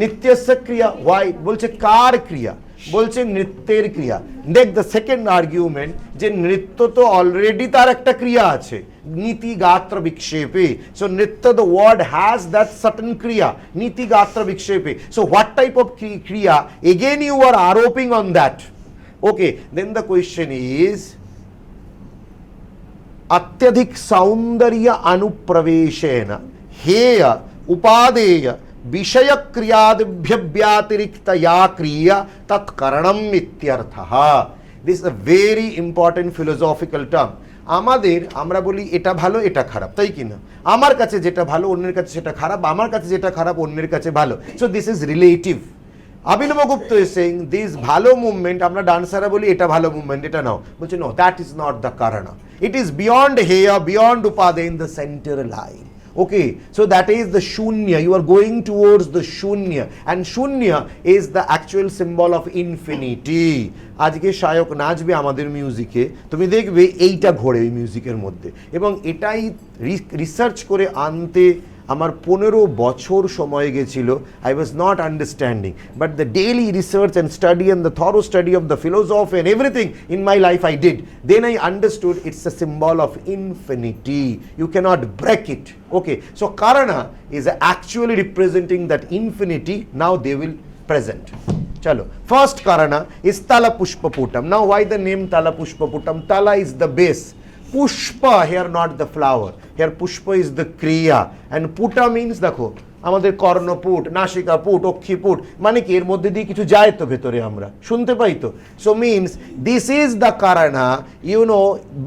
Speaker 2: Nityasya Kriya, why? Bolche Kar Kriya. বলছে নৃত্যের ক্রিয়া। দেখ the second argument যে নৃত্য তো already তার একটা ক্রিয়া আছে, নীতি গাত্র বিক্ষেপে। সো নৃত্য the word has that certain ক্রিয়া, নীতি গাত্র বিক্ষেপে। সো হোয়াট টাইপ অফ ক্রিয়া এগেন ইউ আর আরোপিং on that? Okay, then the question is अत्यधिक सौंदर्य अनुप्रवेशेन हेय उपादेय विषय क्रियादिभ्यव्यतिरिक्त या क्रिया तत्करणम इत्यर्थः। This is a very important philosophical term. আমাদের আমরা বলি এটা ভালো এটা খারাপ, তাই কি না? আমার কাছে যেটা ভালো অন্যের কাছে সেটা খারাপ, আমার কাছে যেটা খারাপ অন্যের কাছে ভালো। So this is relative. Abhinavagupta is saying this ভালো মুভমেন্ট, আমরা ডান্সাররা বলি এটা ভালো মুভমেন্ট, এটা নাও, বলছে no, that is not the karana. It is beyond হেয়া, বিয়ন্ড উপাদে, in the centre line. Okay, so that is the shunya. You are going towards the shunya, and shunya is the actual symbol of infinity. আজকে শায়ক নাচবে আমাদের মিউজিকে, তুমি দেখবে এইটা ঘোরে এই মিউজিকের মধ্যে, এবং এটাই রিসার্চ করে আনতে আমার 15 বছর সময় গেছিল, I was not understanding, but the daily research and study and the thorough study of the philosophy and everything in my life I did, then I understood it's a symbol of infinity, you cannot break it. Okay, so Karana is actually representing that infinity. Now they will present. Chalo, first Karana is Tala Pushpa Putam. Now why the name Tala Pushpa Putam? Tala is the base, Pushpa here not the flower, here Pushpa is the Kriya, and Puta means দেখো আমাদের কর্ণপুট, নাসিকাপুট, অক্ষিপুট, মানে কি এর মধ্যে দিয়ে কিছু যায় তো ভেতরে আমরা শুনতে পাই তো। So means this is the karana, you know,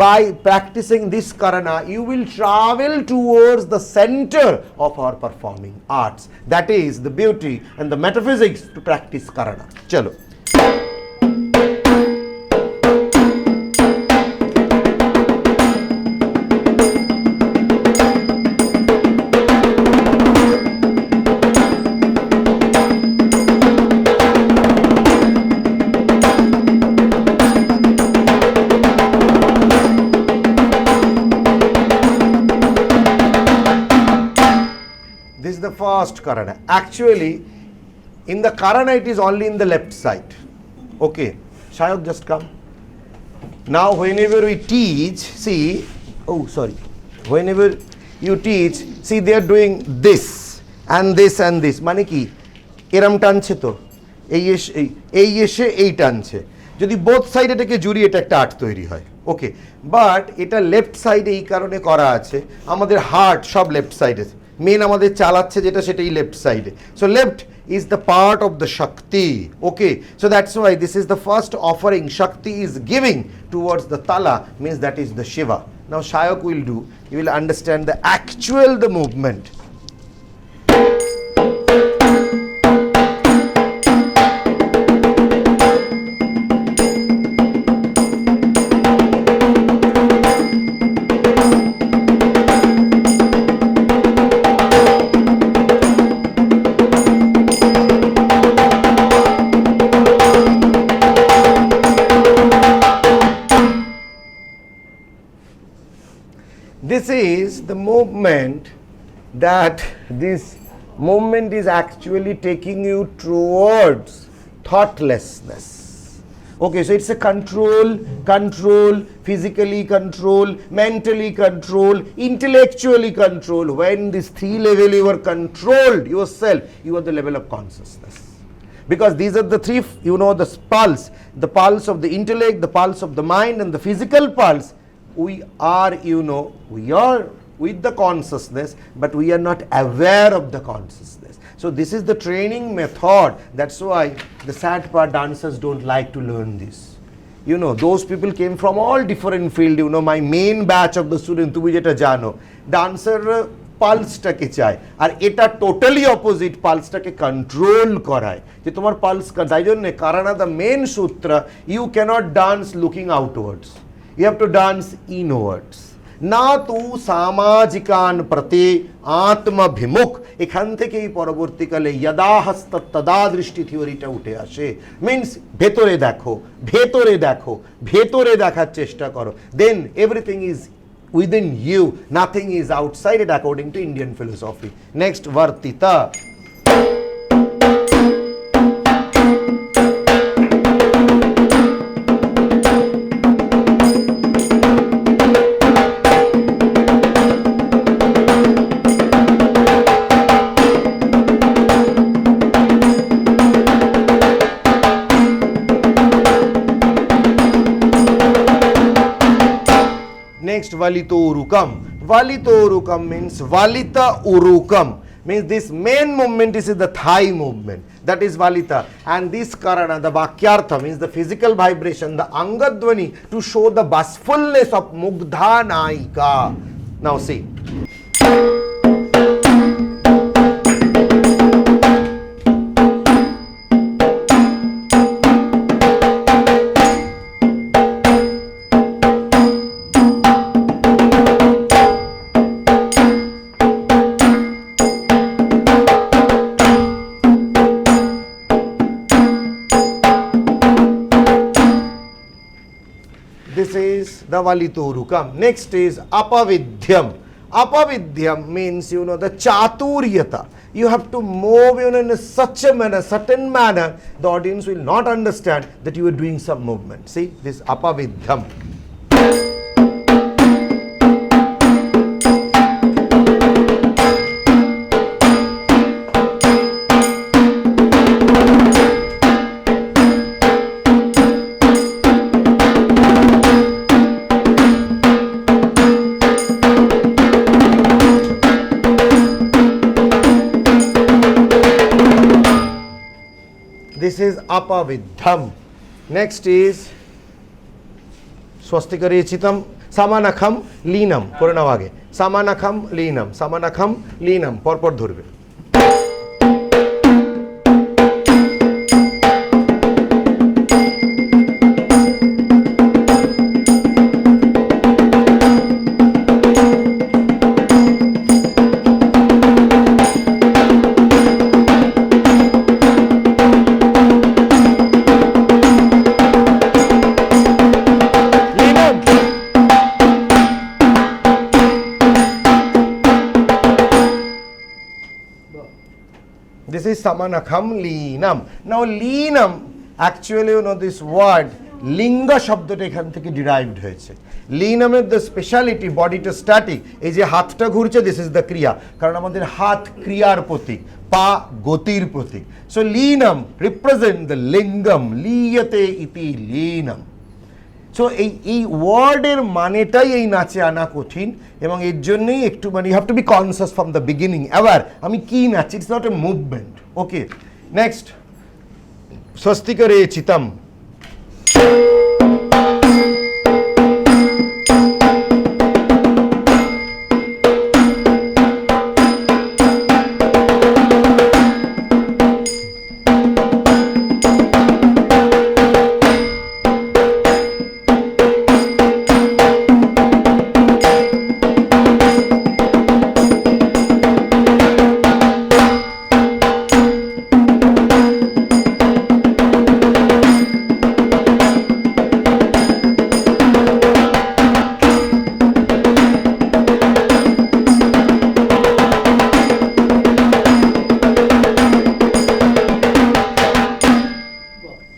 Speaker 2: by practising this karana you will travel towards the centre of our performing arts, that is the beauty and the metaphysics to practise karana. চলো, first Karana. Actually, in the Karana it is only in the left side. Okay, Shayok, just come. Now whenever we teach, see, oh sorry, whenever you teach, see they are doing this and this and this. মানে কি এরম টানছে তো, এই এসে এই টানছে, যদি বোথ সাইড এটাকে জুড়ি এটা একটা আর্ট তৈরি হয়। ওকে, বাট এটা লেফট সাইডে এই কারণে করা আছে, আমাদের হার্ট সব লেফট সাইডে, মেন আমাদের চালাচ্ছে যেটা সেটাই লেফট সাইডে। So left is the part of the Shakti. Okay, so that's why this is the first offering Shakti is giving towards the Tala, means that is the Shiva. Now Shayok will do, you will understand the actual the movement. This is the movement, that this movement is actually taking you towards thoughtlessness. Okay, so it's a control, physically control, mentally control, intellectually control. When this 3 level you are controlled yourself, you are the level of consciousness. Because these are the 3, you know, the pulse of the intellect, the pulse of the mind, and the physical pulse. We are, you know, we are with the consciousness, but we are not aware of the consciousness. So this is the training method. That's why the sad part, dancers don't like to learn this. You know, those people came from all different field. You know, my main batch of the students, তুমি যেটা জানো, dancer পালসটাকে চায়, আর এটা totally opposite, পালসটাকে control করায়, যে তোমার pulse, তাই জন্য karana the main sutra, you cannot dance looking outwards, you have to dance inwards. না তু সামাজিকান প্রতি আত্মভিমুখ, এখান থেকেই পরবর্তীকালে যদা হস্ত তদা দৃষ্টি থিওরিটা উঠে আসে। মিনস ভেতরে দেখো, ভেতরে দেখো, ভেতরে দেখার চেষ্টা করো, then everything is within you, nothing is outside it according to Indian philosophy. Next, Vartita. Next, Valito Urukam. Valito Urukam means Valita Urukam, means this main movement is the thigh movement, that is Valita, and this Karana, the Vakyartha, means the physical vibration, the Angadvani, to show the bashfulness of Mugdha Naika. Now see. This is the Valito Urukam. Next is Apavidhyam. Apavidyam means, the chaturyata. You have to move, in such a manner, certain manner, the audience will not understand that you are doing some movement. See, this apavidyam. This is apavidyam. Next is swastikare chitam samanakham linam. Koranav age. Samanakham linam. Samanakham linam. Porpor dhurbe. This is samanakham linam. Now linam, actually, this word linga শব্দটা এখান থেকে derived হয়েছে। লিনামের the speciality, bodyটা static, এই যে হাতটা ঘুরছে, this is the ক্রিয়া, কারণ আমাদের হাত ক্রিয়ার প্রতীক, পা গতির প্রতীক। So linam represent the lingam, লিয়তে ইতি linam. সো এই ওয়ার্ডের মানেটাই এই নাচে আনা কঠিন, এবং এর জন্যই একটু you have to be conscious from the beginning, এবার আমি কি নাচছি, it's not a movement. Okay, next স্বস্তিকরে চিতম।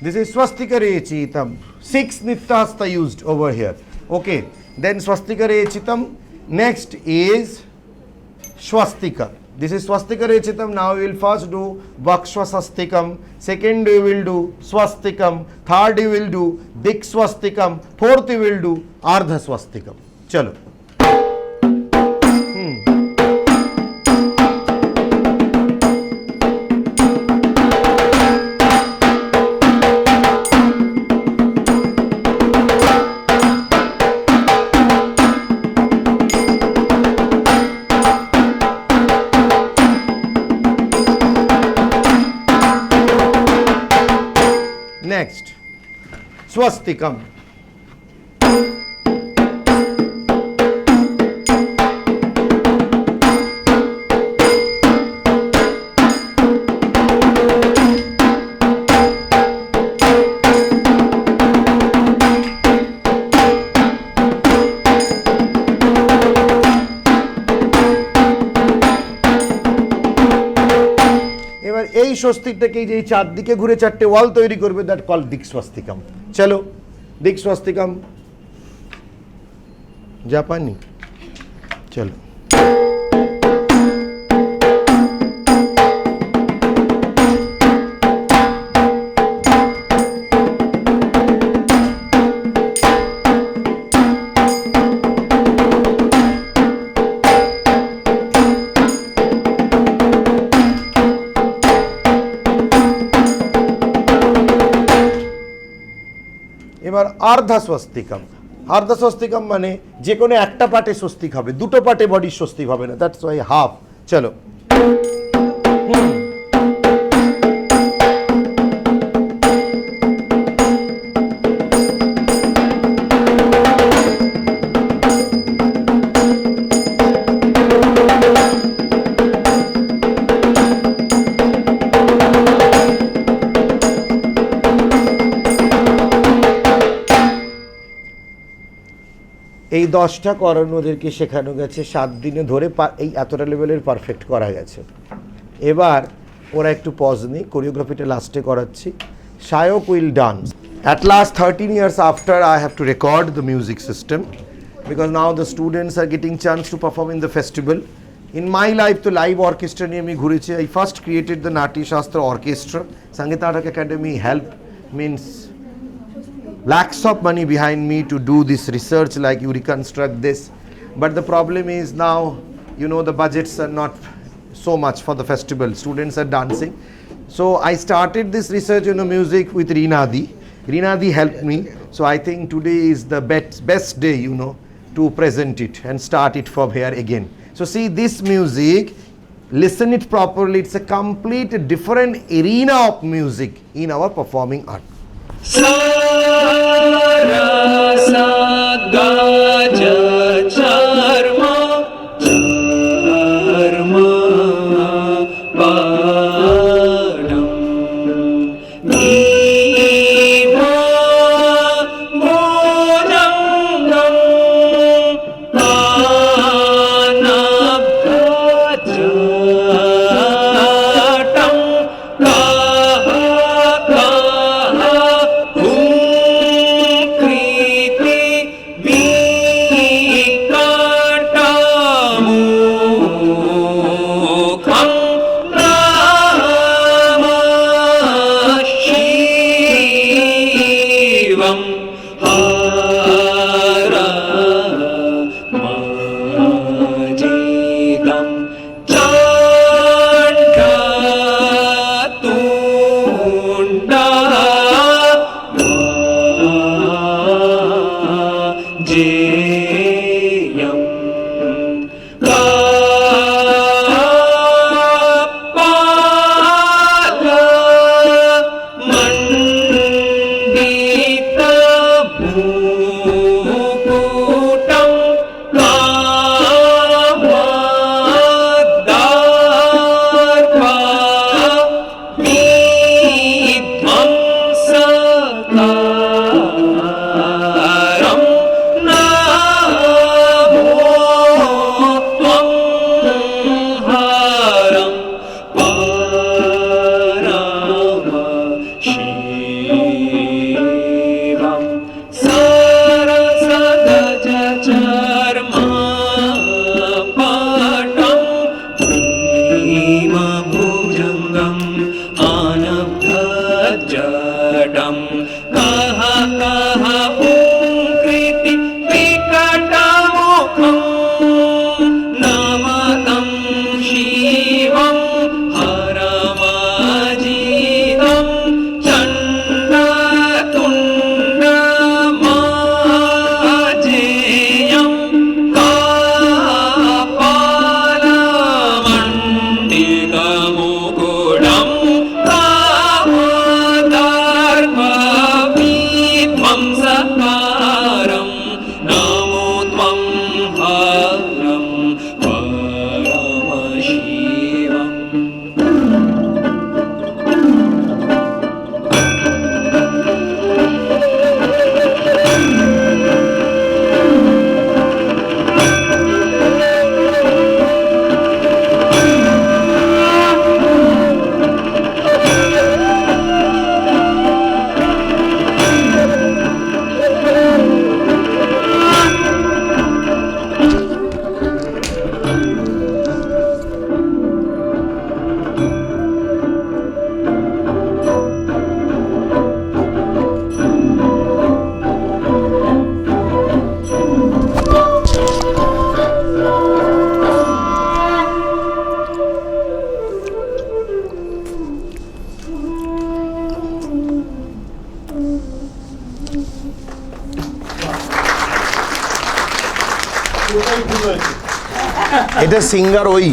Speaker 2: This is swastikare chitam. 6 nityahasta used over here. Okay, then swastikare chitam. Next is swastika. This is swastikare chitam. Now we will first do vakshvasastikam. Second we will do swastikam. Third we will do dikswastikam. Fourth we will do ardha swastikam. Chalo. Next, swastikam. এই স্বস্তিকটাকে যে চারদিকে ঘুরে চারটে ওয়াল তৈরি করবে, that call দিক স্বস্তিকাম। চলো দিক স্বস্তিকাম জাপানি। চলো এবার আর্ধা স্বস্তিকাম। আর্ধা স্বস্তিকাম মানে যে কোনো একটা পার্টে স্বস্তিক হবে, দুটো পার্টে বডির স্বস্তিক হবে না, দ্যাটস ওয়াই হাফ। চলো এই 10টা করণ ওদেরকে শেখানো গেছে 7 দিনে ধরে, এই এতটা লেভেলের পারফেক্ট করা গেছে। এবার ওরা একটু পজ নিই, কোরিওগ্রাফিটা লাস্টে করাচ্ছি। Shayok will dance. At last 13 years after, I have to record the music system because now the students are getting chance to perform in the festival. In my life, the live orchestra niye ami ghurechi. I first created the Natya Shastra orchestra. Sangeet Natak Akademi helped, means lakhs of money behind me to do this research, like you reconstruct this. But the problem is now, you know, the budgets are not so much for the festival. Students are dancing. So I started this research in music with RINA Di. RINA Di helped me. So I think today is the best day, you know, to present it and start it from here again. So see this music, listen it properly. It's a complete different arena of music in our performing art. এটা singer ওই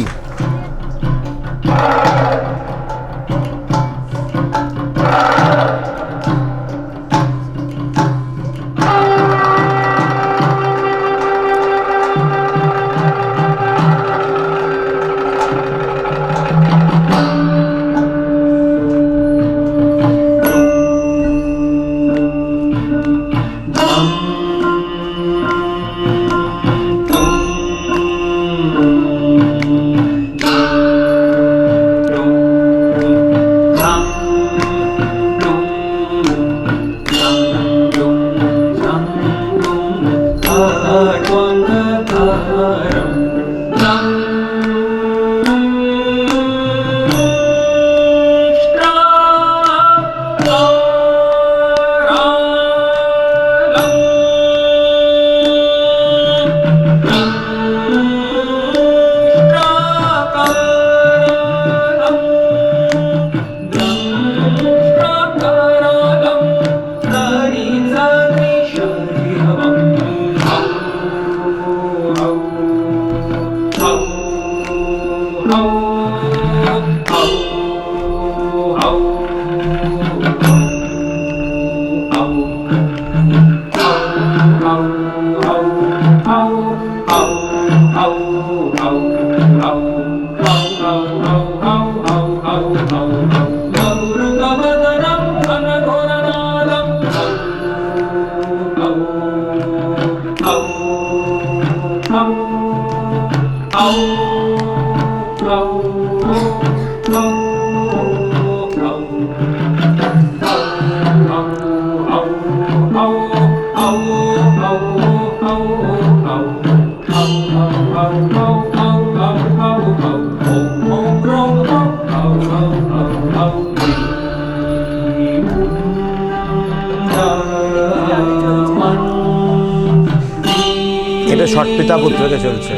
Speaker 2: এটা ষট পিতা পুত্রকে চলছে।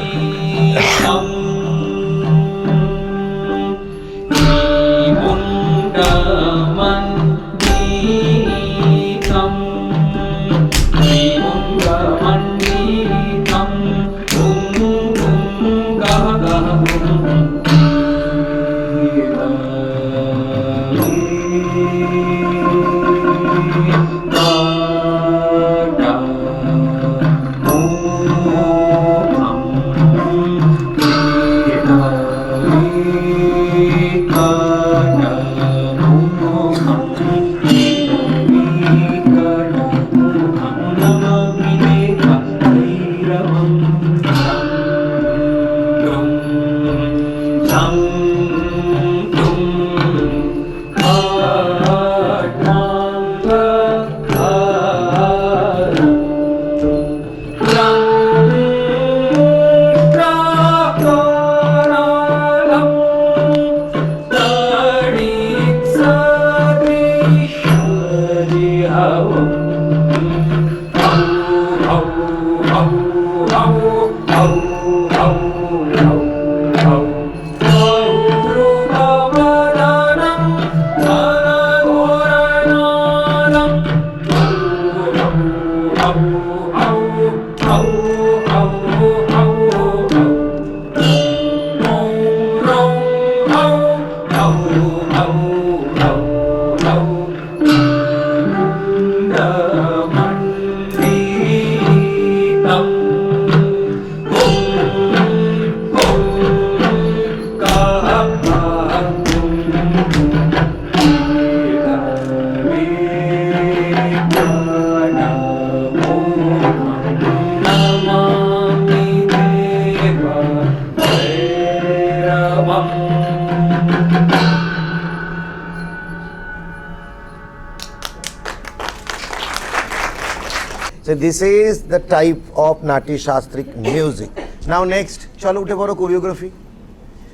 Speaker 2: So this is the type of Natya Shastric music. Now next, chalo ute poro choreography.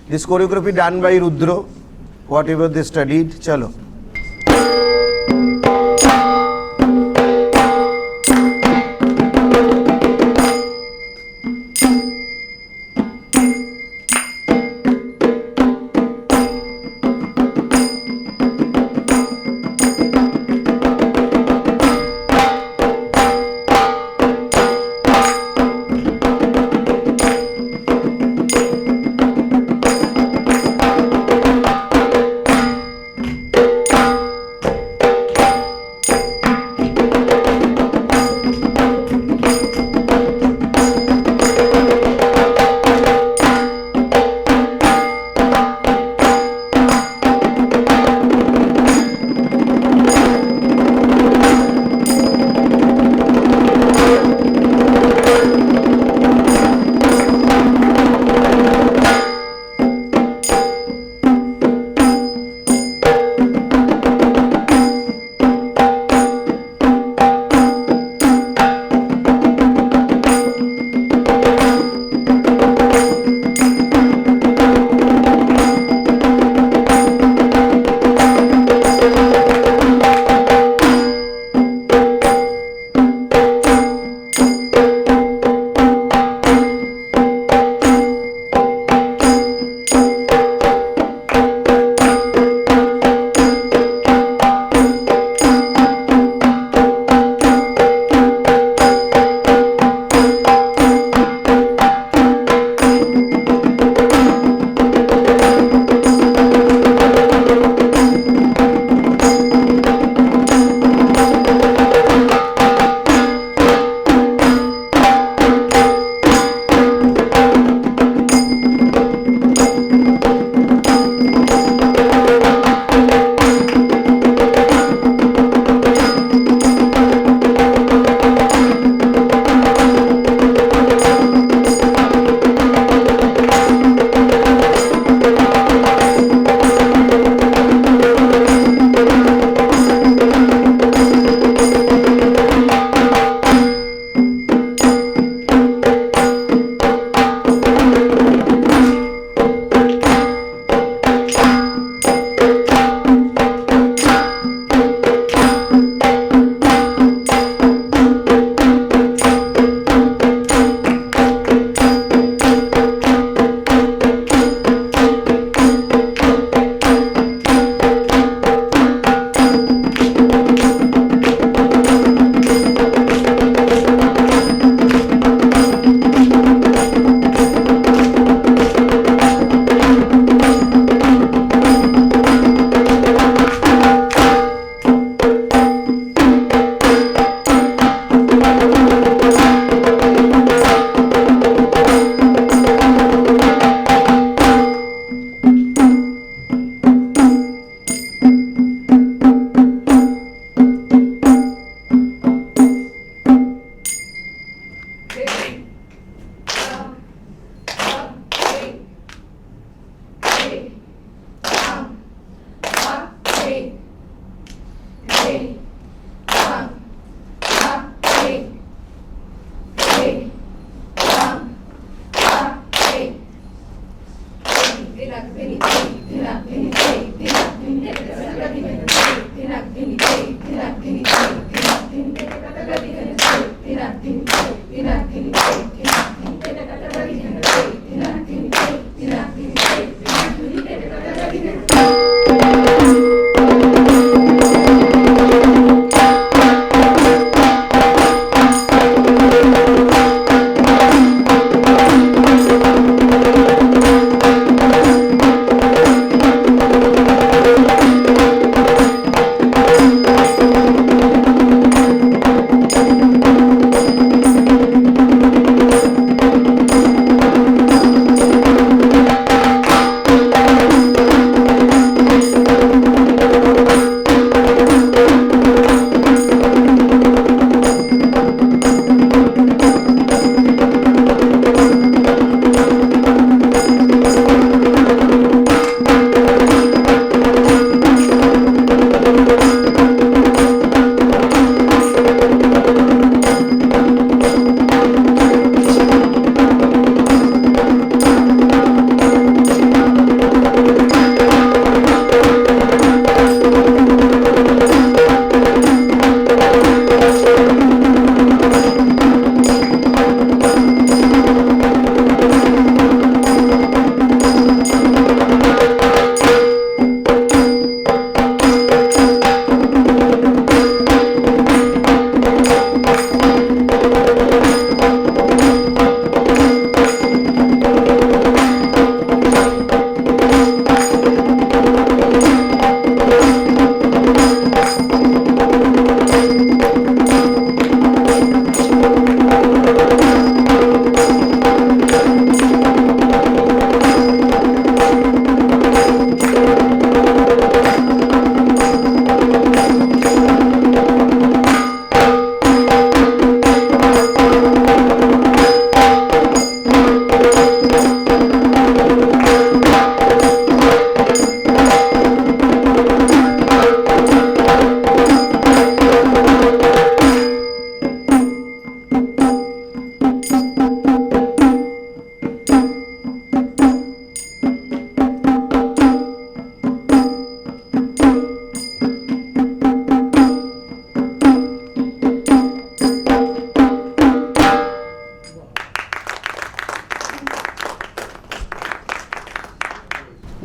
Speaker 2: This choreography done by Rudra, whatever they studied, chalo.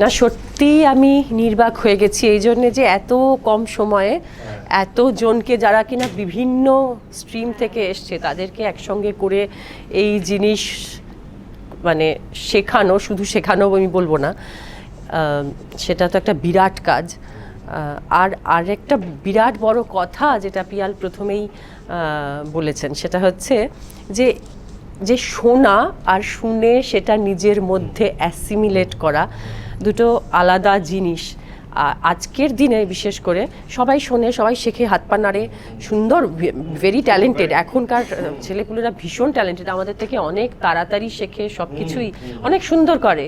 Speaker 4: না সত্যি আমি নির্বাক হয়ে গেছি এই জন্যে যে এত কম সময়ে এত জনকে যারা কিনা বিভিন্ন স্ট্রিম থেকে এসছে তাদেরকে একসঙ্গে করে এই জিনিস মানে শেখানো, শুধু শেখানো আমি বলবো না, সেটা তো একটা বিরাট কাজ। আর একটা বিরাট বড় কথা যেটা পিয়াল প্রথমেই বলেছেন সেটা হচ্ছে যে যে শোনা আর শুনে সেটা নিজের মধ্যে অ্যাসিমিলেট করা দুটো আলাদা জিনিস। আজকের দিনে বিশেষ করে সবাই শোনে, সবাই শেখে, হাত পা নাড়ে, সুন্দর, ভেরি ট্যালেন্টেড। এখনকার ছেলেপুলেরা ভীষণ ট্যালেন্টেড, আমাদের থেকে অনেক তাড়াতাড়ি শেখে, সব কিছুই অনেক সুন্দর করে।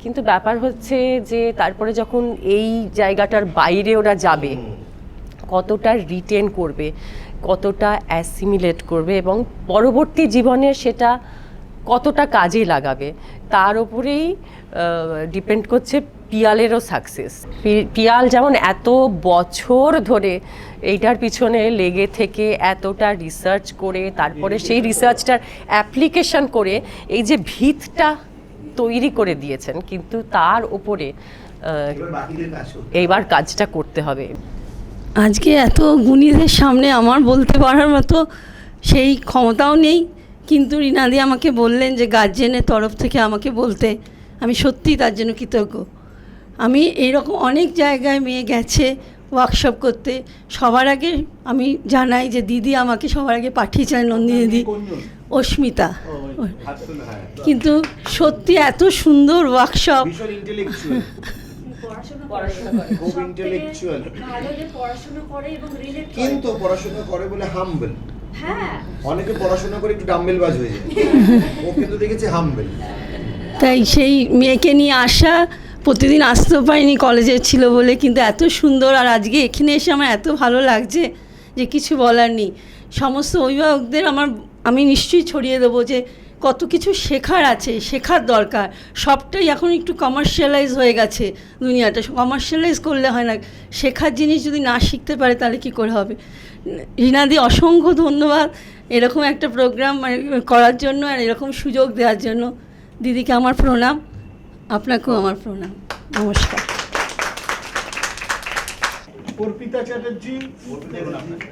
Speaker 4: কিন্তু ব্যাপার হচ্ছে যে তারপরে যখন এই জায়গাটার বাইরে ওরা যাবে কতটা রিটেন করবে, কতটা অ্যাসিমিলেট করবে এবং পরবর্তী জীবনে সেটা কতটা কাজে লাগাবে তার উপরেই ডিপেন্ড করছে পিয়ালেরও সাকসেস। পিয়াল যেমন এত বছর ধরে এইটার পিছনে লেগে থেকে এতটা রিসার্চ করে তারপরে সেই রিসার্চটার অ্যাপ্লিকেশন করে এই যে ভিতটা তৈরি করে দিয়েছেন, কিন্তু তার উপরে এইবার কাজটা করতে হবে।
Speaker 5: আজকে এত গুণীদের সামনে আমার বলতে পারার মতো সেই ক্ষমতাও নেই, কিন্তু রিনাদি আমাকে বললেন যে গার্জেনের তরফ থেকে আমাকে বলতে, আমি সত্যিই তার জন্য কৃতজ্ঞ। আমি এইরকম অনেক জায়গায় মেয়ে গেছে ওয়ার্কশপ করতে, সবার আগে আমি জানাই যে দিদি আমাকে সবার আগে পাঠিয়েছিলেন, নন্দিনী দিদি, অস্মিতা। কিন্তু সত্যি এত সুন্দর ওয়ার্কশপ,
Speaker 2: কিন্তু পড়াশোনা করে বলে হাম্বল। অনেকে পড়াশোনা করে একটু ডাম্বেলবাজ হয়ে যায়, ও কিন্তু দেখেছে হাম্বল।
Speaker 5: তাই সেই মেয়েকে নিয়ে আসা, প্রতিদিন আসতেও পারিনি, কলেজে ছিল বলে, কিন্তু এত সুন্দর। আর আজকে এখানে এসে আমার এত ভালো লাগছে যে কিছু বলার নেই। সমস্ত অভিভাবকদের আমি নিশ্চয়ই ছড়িয়ে দেবো যে কত কিছু শেখার আছে, শেখার দরকার। সবটাই এখন একটু কমার্শিয়ালাইজ হয়ে গেছে দুনিয়াটা, কমার্শিয়ালাইজ করলে হয় না। শেখার জিনিস যদি না শিখতে পারে তাহলে কী করে হবে। রিনাদি, অসংখ্য ধন্যবাদ এরকম একটা প্রোগ্রাম করার জন্য আর এরকম সুযোগ দেওয়ার জন্য। দিদিকে আমার প্রণাম, আপনাকেও আমার প্রণাম, নমস্কার।
Speaker 3: অর্পিতা চ্যাটার্জি, দেখুন আপনাকে।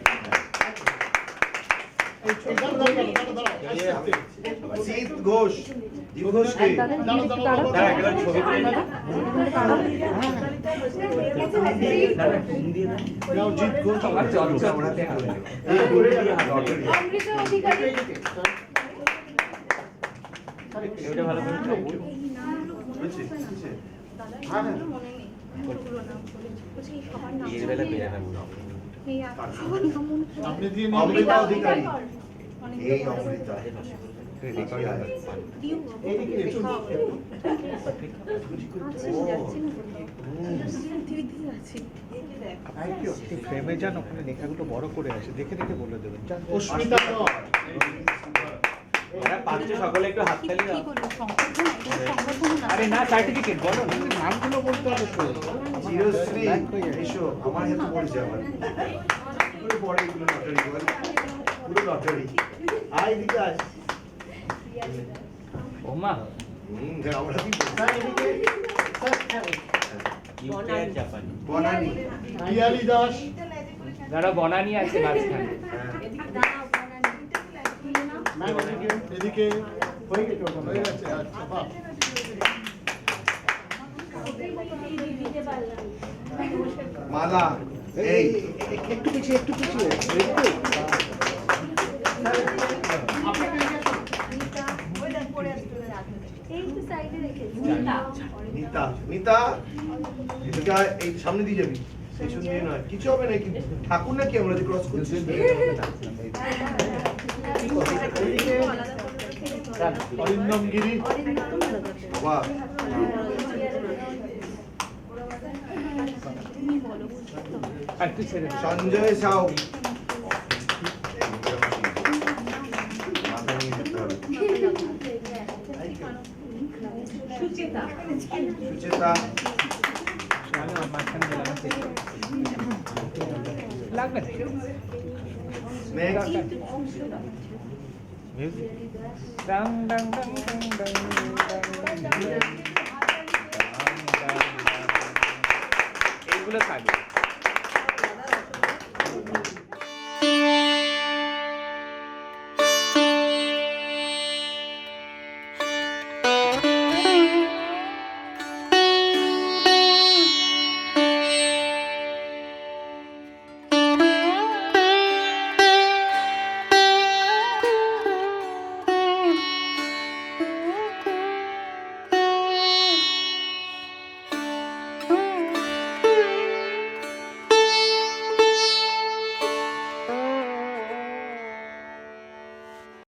Speaker 2: শীত ঘোষ, অমৃতা অধিকারী, এই অমৃতা
Speaker 6: ফ্রেমে যান, ওখানে লেখাগুলো বড় করে আসে, দেখে দেখে বলে দেবেন। সকলে একটু হাততালি দাও। আরে না, সার্টিফিকেট বলো না, নামগুলো বলতে হবে তো।
Speaker 2: চিরশ্রী এসো, আমার হাতে পড়েছে আবার পুরো বড় এগুলো লটারি বল, পুরো লটারি। আই দিকে আয়
Speaker 6: ওমা,
Speaker 2: আমরা কি বনানি
Speaker 3: পিয়ালি দাস,
Speaker 6: যারা বনানি আছে মাঝখানে।
Speaker 3: এদিকে হয়ে গেছে, হয়ে গেছে। আচ্ছা, বাহ।
Speaker 2: মালা, এই
Speaker 3: একটু পিছিয়ে, একটু পিছিয়ে।
Speaker 2: নিতা, নিতা এদিকে আয়, এই সামনে দিয়ে যাবি, পেছন দিয়ে নয়, কিছু হবে না। কি ঠাকুর নাকি আমরা যে ক্রস করছি?
Speaker 3: অরিন্দম গিরি,
Speaker 2: বাহ, সঞ্জয় সাউ, সুচেতা,
Speaker 6: লাগবে এইগুলো থাকবে।